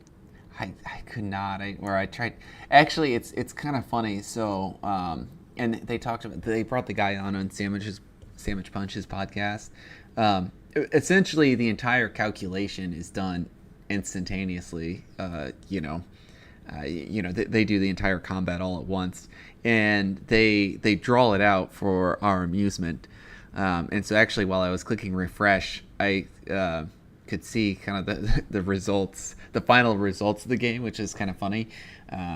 I could not. I tried. Actually, it's kind of funny. So and they brought the guy on Sandwich Punch's podcast. Essentially, the entire calculation is done instantaneously. They do the entire combat all at once, and they draw it out for our amusement. And so, actually, while I was clicking refresh, I could see kind of the results, the final results of the game, which is kind of funny.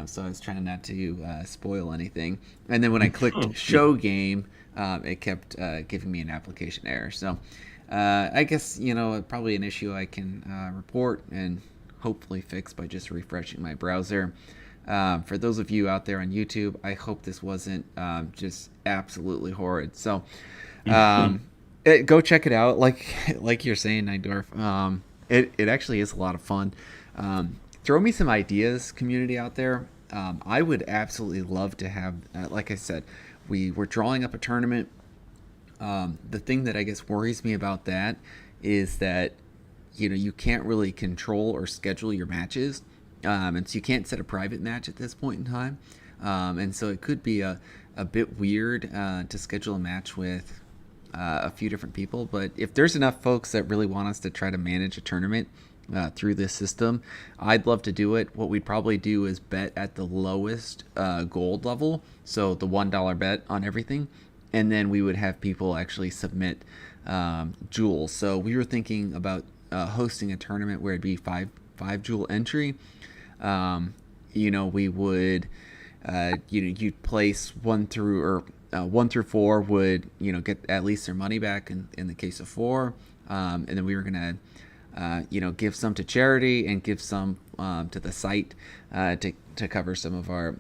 So I was trying not to spoil anything. And then when I clicked show game, it kept giving me an application error. So I guess probably an issue I can report and hopefully fix by just refreshing my browser. For those of you out there on YouTube, I hope this wasn't just absolutely horrid. So go check it out. Like you're saying, Neindorf. It actually is a lot of fun. Throw me some ideas, community out there. I would absolutely love to have, like I said, we're drawing up a tournament. The thing that I guess worries me about that is that you can't really control or schedule your matches, and so you can't set a private match at this point in time, and so it could be a bit weird to schedule a match with a few different people. But if there's enough folks that really want us to try to manage a tournament through this system, I'd love to do it. What we'd probably do is bet at the lowest gold level, so the $1 bet on everything, and then we would have people actually submit jewels. So we were thinking about hosting a tournament where it'd be five jewel entry. We would you'd place 1 through 4 would get at least their money back in the case of 4, and then we were gonna give some to charity and give some to the site to cover some of our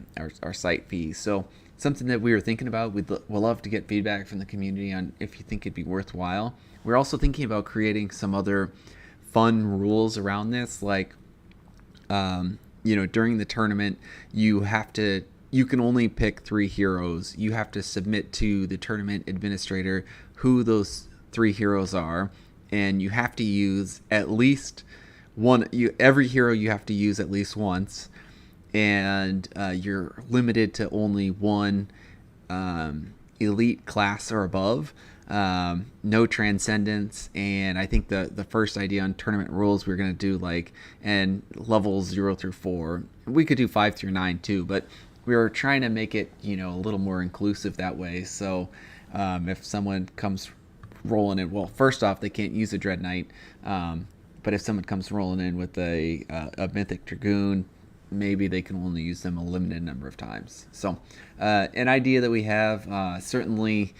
site fees. So something that we were thinking about. We'll love to get feedback from the community on if you think it'd be worthwhile. We're also thinking about creating some other fun rules around this, like during the tournament you can only pick 3 heroes. You have to submit to the tournament administrator who those 3 heroes are, and you have to use at least one. Every hero you have to use at least once, and you're limited to only one elite class or above. No transcendence, and I think the first idea on tournament rules we are gonna do like and levels 0 through 4. We could do 5 through 9 too, but we were trying to make it a little more inclusive that way. So if someone comes rolling in, well, first off they can't use a Dread Knight, but if someone comes rolling in with a Mythic Dragoon, maybe they can only use them a limited number of times. So an idea that we have, certainly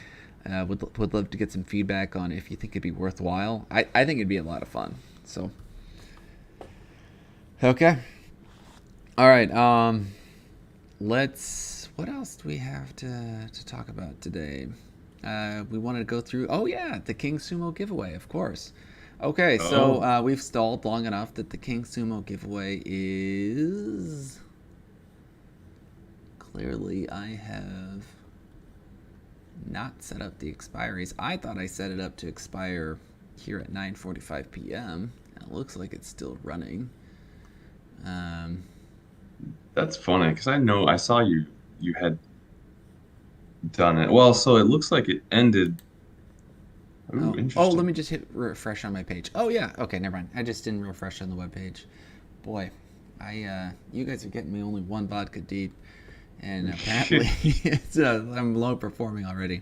would love to get some feedback on if you think it'd be worthwhile. I think it'd be a lot of fun. So okay, all right. What else do we have to talk about today? We wanted to go through. Oh yeah, the King Sumo giveaway, of course. Okay, so Oh, we've stalled long enough that the King Sumo giveaway is clearly I have not set up the expiries. I thought I set it up to expire here at 9:45 p.m. It looks like it's still running. Um, that's funny because I saw you had done it. Well, so it looks like it ended. Ooh, oh, let me interesting. just hit refresh on my page. Oh yeah, okay, never mind. I just didn't refresh on the web page. Boy, you guys are getting me only one vodka deep, and apparently I'm low performing already.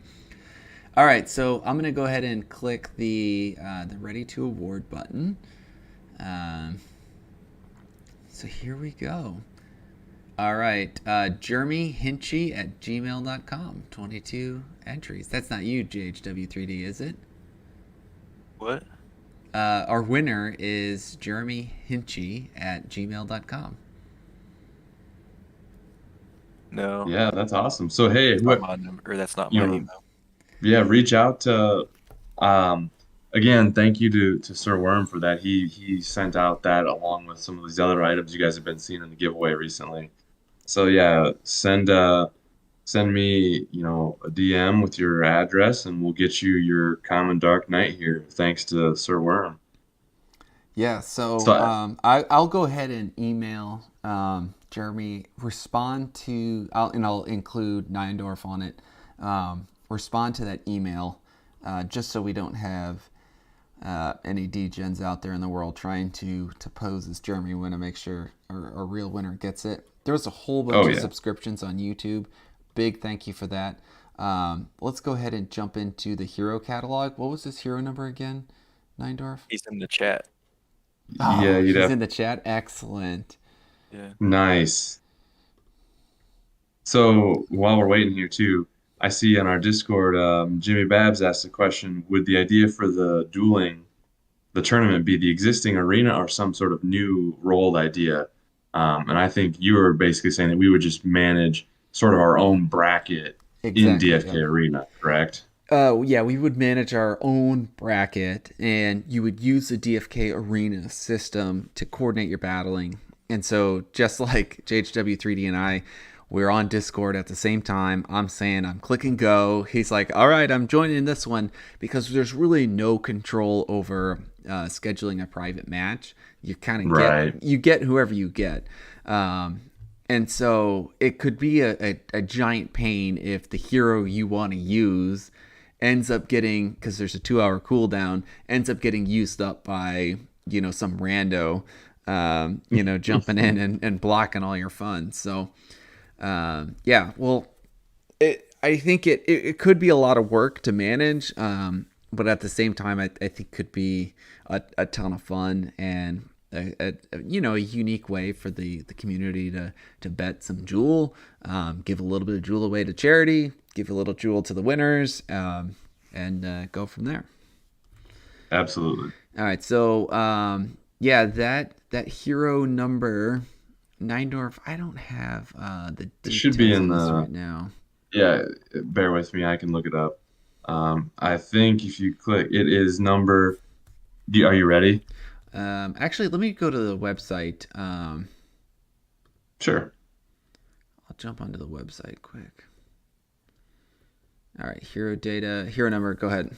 All right, so I'm gonna go ahead and click the ready to award button. Um, so here we go. All right, Jeremy Hinchy at gmail.com. 22 entries. That's not you, GHW3D, is it? What? Our winner is Jeremy Hinchy at gmail.com. No, Yeah, that's awesome. So hey, that's not my number, or that's not you my know, email. yeah, reach out to again, thank you to Sir Worm for that. He sent out that along with some of these other items you guys have been seeing in the giveaway recently. So yeah, send me, a DM with your address and we'll get you your common Dark Knight here, thanks to Sir Worm. Yeah, So so I'll go ahead and email Jeremy, and I'll include Niendorf on it. Respond to that email, just so we don't have any degens out there in the world trying to pose as Jeremy. We want to make sure our real winner gets it. There was a whole bunch oh of yeah. subscriptions on YouTube. Big thank you for that. Let's go ahead and jump into the hero catalog. What was this hero number again, Niendorf? He's in the chat. Yeah, Oh, you'd he's have in the chat. Excellent. Yeah. nice. So while we're waiting here too, I see on our Discord, Jimmy Babs asked a question: would the idea for the tournament be the existing arena or some sort of new rolled idea? And I think you were basically saying that we would just manage sort of our own bracket in Exactly. DFK Yep. Arena, correct? Yeah, we would manage our own bracket, and you would use the DFK arena system to coordinate your battling. And so, just like JHW3D and I, we're on Discord at the same time. I'm saying I'm clicking go. He's like, "All right, I'm joining this one," because there's really no control over scheduling a private match. You kind of Right. get whoever you get. Um, and so it could be a giant pain if the hero you want to use ends up getting, because there's a 2 hour cooldown, ends up getting used up by some rando, jumping in and blocking all your fun. So yeah, well, I think it could be a lot of work to manage, but at the same time, I think could be a ton of fun and a unique way for the community to bet some jewel, give a little bit of jewel away to charity, give a little jewel to the winners, and go from there. Absolutely. All right, so yeah, that hero number Neindorf. I don't have the It should be details in on this the, right now. yeah, bear with me. I can look it up. I think if you click, it is number, are you ready? Actually, let me go to the website. Sure. I'll jump onto the website quick. All right, hero data, hero number. Go ahead.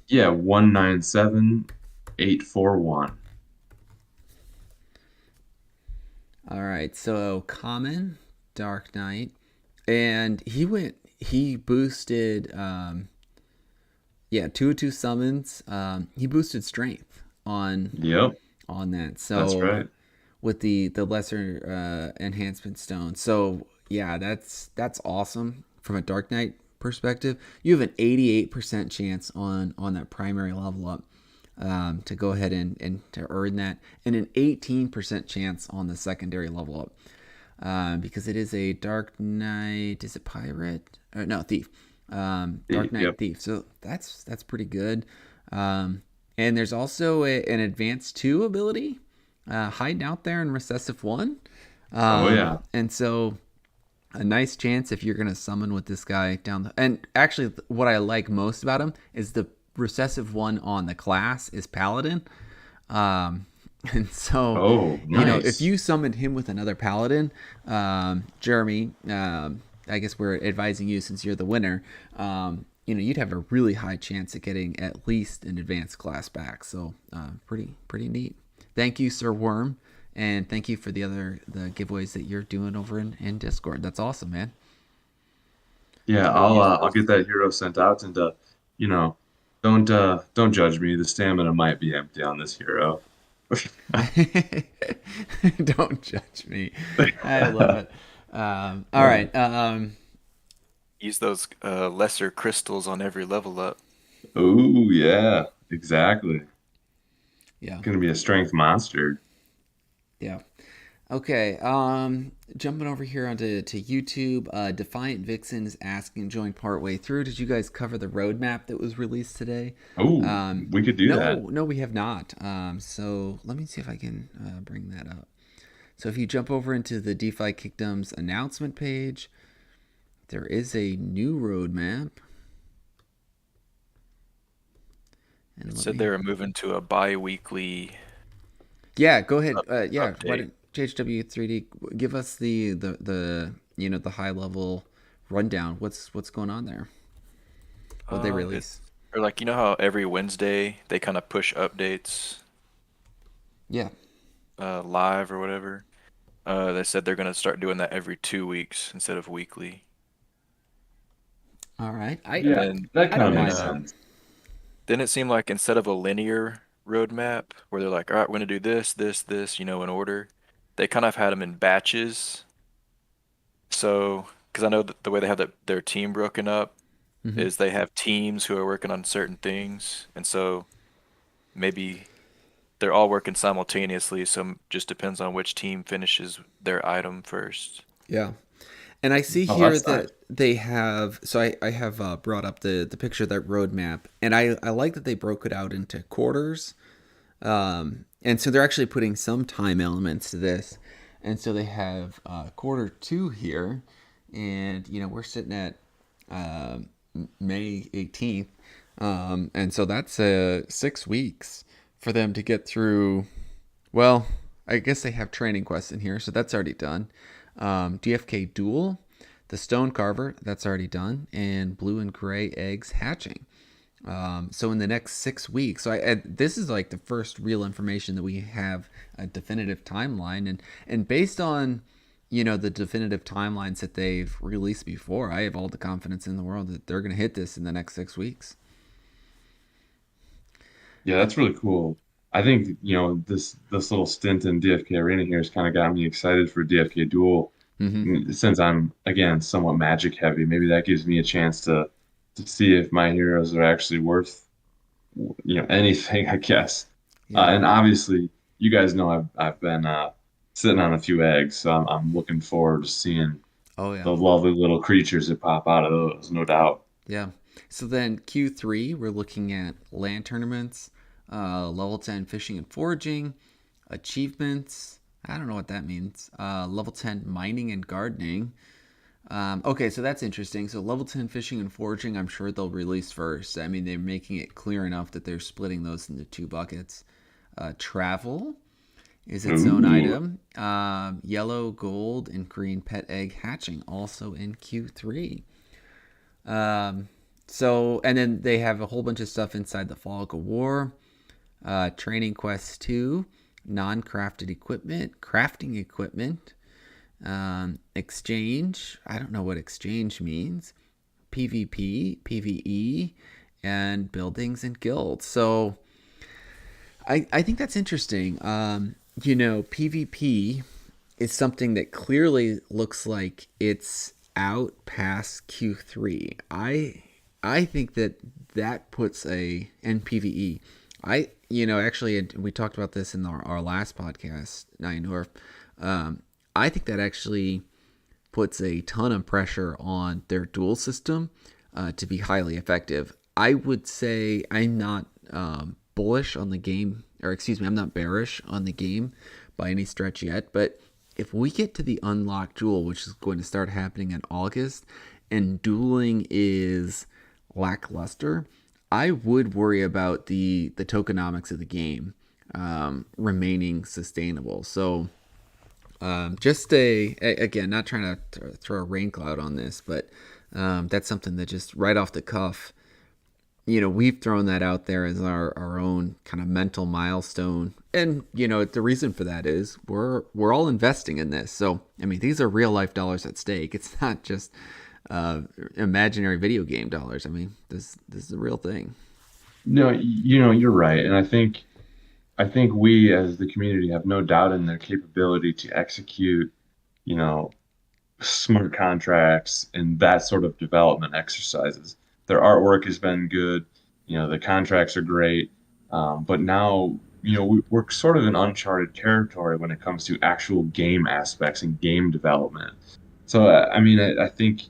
Yeah, 197841. All right, so common, Dark Knight, and he boosted, yeah, 2 2 summons. He boosted strength Yep, on that. that's So right. with the lesser enhancement stone. So yeah, that's awesome from a Dark Knight perspective. You have an 88% chance on that primary level up to go ahead and to earn that, and an 18% chance on the secondary level up. Because it is a Dark Knight. Is it pirate? No, thief. Dark Knight Yep. thief. So that's pretty good. And there's also an advanced 2 ability hiding out there in recessive 1. Oh yeah. And so a nice chance if you're going to summon with this guy down the. And actually, what I like most about him is the recessive 1 on the class is Paladin. Um, and so, Oh, if nice. you summoned him with another Paladin, Jeremy, I guess we're advising you since you're the winner. You'd have a really high chance at getting at least an advanced class back. So, pretty neat. Thank you, Sir Worm, and thank you for the giveaways that you're doing over in Discord. That's awesome, man. Yeah, Yeah, use I'll get those. that hero sent out, and you know, don't judge me. The stamina might be empty on this hero. Don't judge me. I love it. All right. Use those lesser crystals on every level up. Oh yeah, exactly. Yeah. Gonna be a strength monster. Yeah. Okay, jumping over here onto YouTube, Defiant Vixen is asking, joined partway through. Did you guys cover the roadmap that was released today? Oh, we could do that. No, we have not. So let me see if I can bring that up. So if you jump over into the DeFi Kingdoms announcement page, there is a new roadmap. And It let said me. they were moving to a bi-weekly Yeah, go ahead. Yeah, why update. don't JHW3D give us the high level rundown. What's going on there? What they release? It's or like how every Wednesday they kind of push updates Yeah. live or whatever. They said they're gonna start doing that every 2 weeks instead of weekly. All right. And Yeah, then that I kind don't of then makes mind that. sense. then it seemed like instead of a linear roadmap where they're like, all right, we're gonna do this, this, this, in order. They kind of had them in batches. So, because I know that the way they have their team broken up Hmm. is they have teams who are working on certain things, and so maybe they're all working simultaneously. So just depends on which team finishes their item first. Yeah. And I see Oh, here that's nice. that they have. So I have brought up the picture of that roadmap, and I like that they broke it out into quarters. And so they're actually putting some time elements to this. And so they have quarter 2 here, and we're sitting at uh, May 18th, and so that's 6 weeks for them to get through. Well, I guess they have training quests in here, so that's already done. DFK Duel, the Stone Carver, that's already done, and Blue and Gray Eggs Hatching. So in the next 6 weeks, this is like the first real information that we have a definitive timeline, and based on the definitive timelines that they've released before, I have all the confidence in the world that they're going to hit this in the next 6 weeks. Yeah, that's really cool. I think, this little stint in DFK Arena here has kind of got me excited for DFK Duel. Mm-hmm. Since I'm again somewhat magic heavy, maybe that gives me a chance to see if my heroes are actually worth, anything, I guess. Yeah. And obviously, you guys know I've been sitting on a few eggs, so I'm looking forward to seeing Oh yeah. the lovely little creatures that pop out of those, no doubt. Yeah. So then Q3, we're looking at land tournaments, level 10 fishing and foraging, achievements. I don't know what that means. Level 10 mining and gardening. Okay, so that's interesting. So level 10 fishing and foraging, I'm sure they'll release first. I mean, they're making it clear enough that they're splitting those into 2 buckets. Travel is its own Ooh, item. Yellow, gold, and green pet egg hatching also in Q3. Um, and then they have a whole bunch of stuff inside the Fog of War, Training Quest 2, non-crafted equipment, crafting equipment, exchange. I don't know what exchange means. PvP, PvE, and buildings and guilds. So I think that's interesting. PvP is something that clearly looks like it's out past Q3. I think that puts a NPVE. Actually, we talked about this in our last podcast, Nine. I think that actually puts a ton of pressure on their dual system to be highly effective. I would say I'm not bullish on the game, or excuse me, I'm not bearish on the game by any stretch yet. But if we get to the unlocked duel, which is going to start happening in August, and dueling is lackluster, I would worry about the tokenomics of the game remaining sustainable. So just again, not trying to throw a rain cloud on this, but that's something that just right off the cuff, we've thrown that out there as our own kind of mental milestone. And, the reason for that is we're all investing in this. So, I mean, these are real life dollars at stake. It's not just imaginary video game dollars. I mean, this is a real thing. No, you're right, and I think we as the community have no doubt in their capability to execute, you know, smart contracts and that sort of development exercises. Their artwork has been good, the contracts are great, but now, we're sort of in uncharted territory when it comes to actual game aspects and game development. So, I mean, I think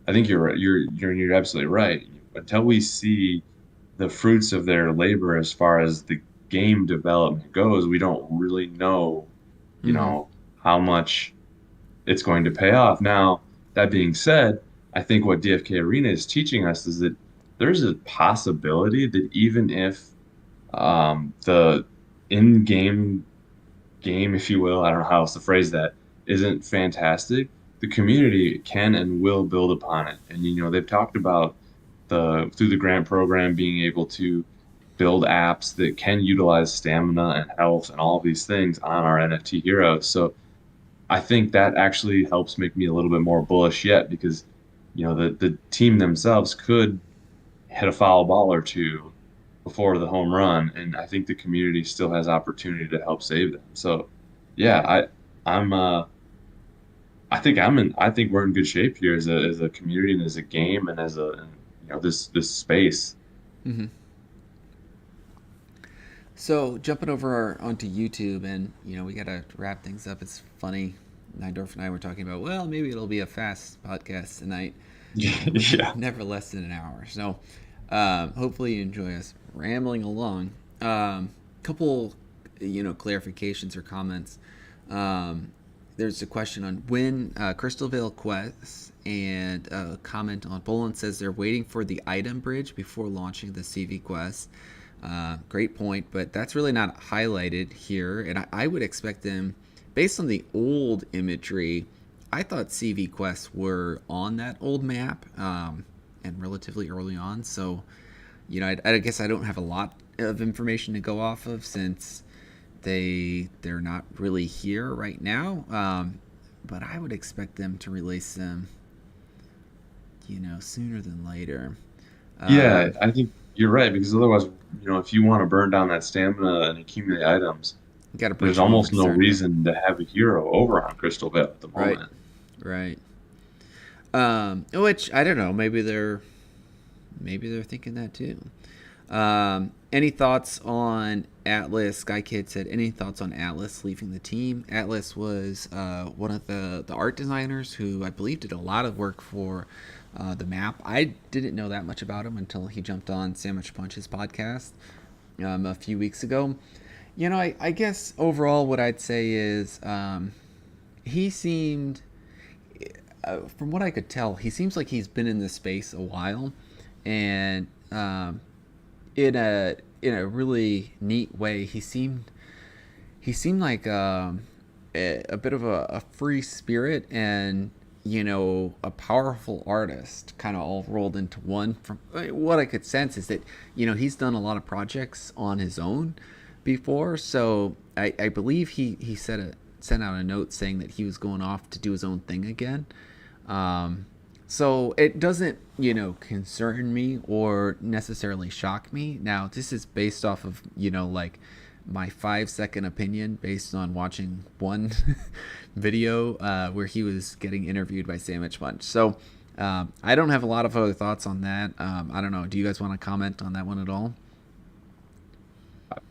you're right. You're absolutely right. Until we see the fruits of their labor as far as the game development goes, we don't really know, you Mm-hmm. know, how much it's going to pay off. Now, that being said, I think what DFK Arena is teaching us is that there's a possibility that even if the in-game game, if you will, I don't know how else to phrase that, isn't fantastic, the community can and will build upon it. And they've talked about through the grant program being able to build apps that can utilize stamina and health and all of these things on our NFT heroes. So I think that actually helps make me a little bit more bullish yet because the team themselves could hit a foul ball or two before the home run, and I think the community still has opportunity to help save them. So, yeah, I'm I think we're in good shape here as a community and as a game and as this space. Mm-hmm. So jumping over onto YouTube, and we gotta wrap things up. It's funny. Nindorf and I were talking about, well, maybe it'll be a fast podcast tonight. Yeah. Never less than an hour. So hopefully you enjoy us rambling along. Couple, clarifications or comments. There's a question on when Crystal Vale quests, and a comment on Bolin says they're waiting for the item bridge before launching the CV quest. Great point, but that's really not highlighted here, and I would expect them, based on the old imagery, I thought CV quests were on that old map, and relatively early on. So, I guess I don't have a lot of information to go off of since they're not really here right now. But I would expect them to release them, sooner than later. Yeah, Um, I think you're right because otherwise, if you want to burn down that stamina and accumulate items, Got to there's bridge them over almost to no Stardew. reason to have a hero over on Crystal Vale at the Right, moment. right. Which I don't know. Maybe they're thinking that too. Any thoughts on Atlas? Sky Kid said, any thoughts on Atlas leaving the team? Atlas was one of the art designers who I believe did a lot of work for the map. I didn't know that much about him until he jumped on Sandwich Punch's podcast a few weeks ago. I guess overall what I'd say is he seemed, from what I could tell, he seems like he's been in this space a while, and in a really neat way, he seemed like a bit of a free spirit and a powerful artist, kind of all rolled into one. From what I could sense is that he's done a lot of projects on his own, before, so I believe he sent out a note saying that he was going off to do his own thing again. Um, so it doesn't, concern me or necessarily shock me. Now, this is based off of, like my 5 second opinion based on watching one video where he was getting interviewed by Sandwich Munch. So I don't have a lot of other thoughts on that. I don't know. Do you guys want to comment on that one at all?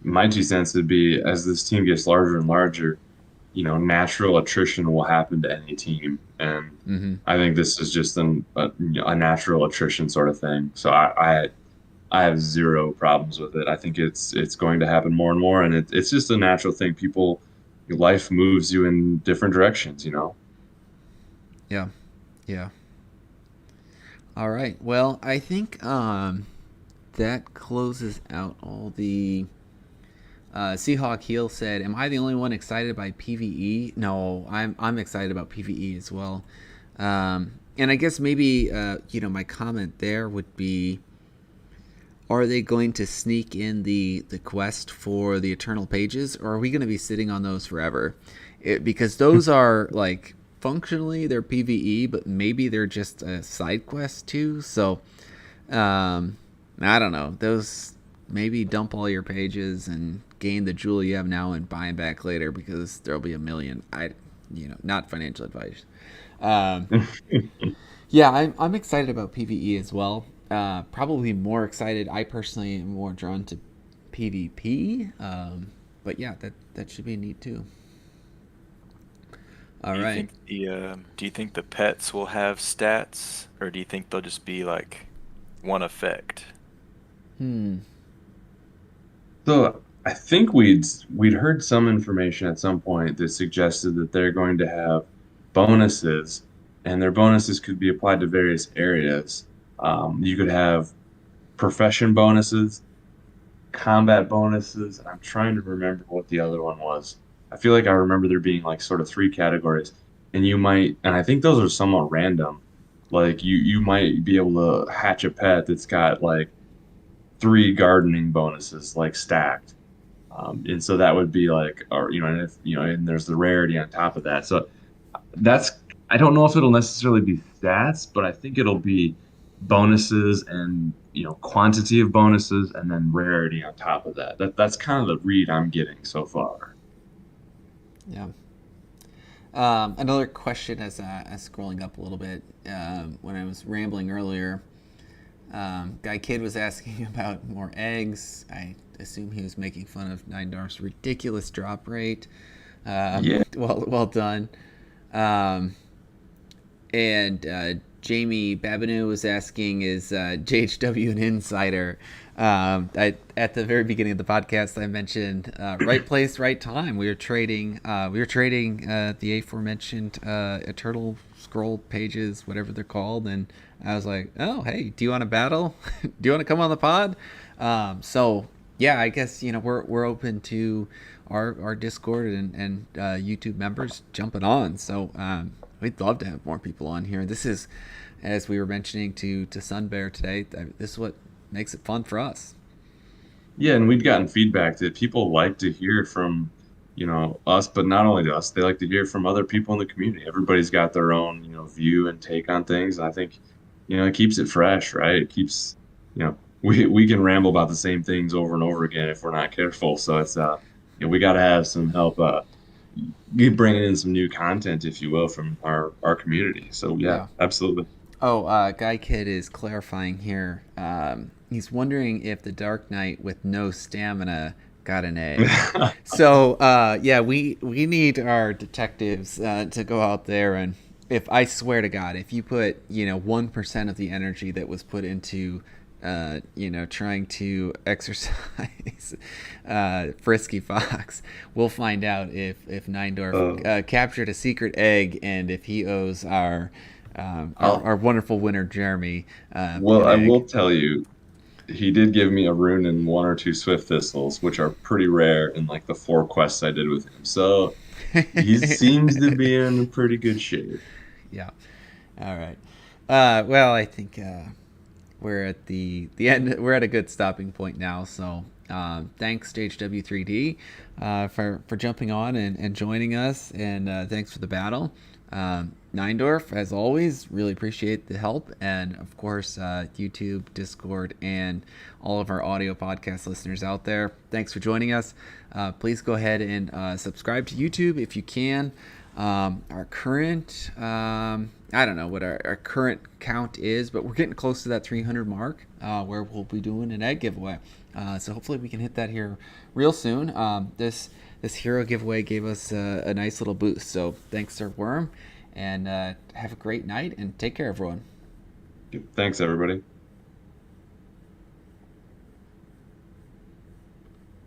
My 2 cents would be as this team gets larger and larger, natural attrition will happen to any team. And Mm-hmm. I think this is just a natural attrition sort of thing. So I have zero problems with it. I think it's going to happen more and more, and it's just a natural thing. Life moves you in different directions. Yeah. Yeah. All right. Well, I think that closes out all the. Seahawk Heel said, "Am I the only one excited by PVE?" No, I'm excited about PVE as well. And I guess maybe my comment there would be, are they going to sneak in the quest for the Eternal Pages, or are we going to be sitting on those forever? Because those are like functionally they're PVE, but maybe they're just a side quest too. So I don't know. Those maybe dump all your pages and gain the jewel you have now and buy them back later because there'll be a million. Not financial advice. Um, yeah, I'm excited about PVE as well. Probably more excited. I personally am more drawn to PvP. But yeah, that should be neat too. All right. Do you think the pets will have stats, or do you think they'll just be like one effect? Hmm. So I think we'd heard some information at some point that suggested that they're going to have bonuses, and their bonuses could be applied to various areas. You could have profession bonuses, combat bonuses, and I'm trying to remember what the other one was. I feel like I remember there being like sort of three categories, and I think those are somewhat random. Like you might be able to hatch a pet that's got like three gardening bonuses like stacked. And so that would be like, or and if and there's the rarity on top of that. So that's I don't know if it'll necessarily be stats, but I think it'll be bonuses and quantity of bonuses and then rarity on top of that. That's kind of the read I'm getting so far. Yeah. Another question as scrolling up a little bit when I was rambling earlier. Guy Kid was asking about more eggs. I assume he was making fun of Nine Darf's ridiculous drop rate. Yeah. Well done. Um, and Jamie Babineau was asking, is JHW an insider? At the very beginning of the podcast, I mentioned right place, right time. We were trading. The aforementioned Eternal Scroll pages, whatever they're called, and I was like, "Oh, hey, do you want to battle? Do you want to come on the pod?" So yeah, I guess we're open to our Discord and YouTube members jumping on. So we'd love to have more people on here. This is, as we were mentioning to Sun Bear today, this is what makes it fun for us. Yeah, and we've gotten feedback that people like to hear from, us, but not only to us, they like to hear from other people in the community. Everybody's got their own, view and take on things. And I think, it keeps it fresh, right? It keeps, we can ramble about the same things over and over again if we're not careful. So it's, we got to have some help, bringing in some new content, if you will, from our community. So yeah, Yeah. absolutely. Oh, Guy Kid is clarifying here. He's wondering if the Dark Knight with no stamina got an egg. So, yeah, we need our detectives to go out there and, if I swear to God, if you put 1% of the energy that was put into trying to exercise Frisky Fox, we'll find out if Neindorf captured a secret egg and if he owes our wonderful winner Jeremy Well, an I egg. will tell you, he did give me a rune and one or two swift thistles, which are pretty rare in like the four quests I did with him. So he seems to be in pretty good shape. Yeah. All right. Well, I think we're at the end. We're at a good stopping point now. So Thanks to HW3D for jumping on and joining us, and thanks for the battle. Neindorf, as always, really appreciate the help, and of course, YouTube, Discord, and all of our audio podcast listeners out there. Thanks for joining us. Please go ahead and subscribe to YouTube if you can. Our current, I don't know what our current count is, but we're getting close to that 300 mark, where we'll be doing an egg giveaway. So hopefully we can hit that here real soon. This hero giveaway gave us a nice little boost. So thanks, Sir Worm, and have a great night, and take care, everyone. Thanks, everybody.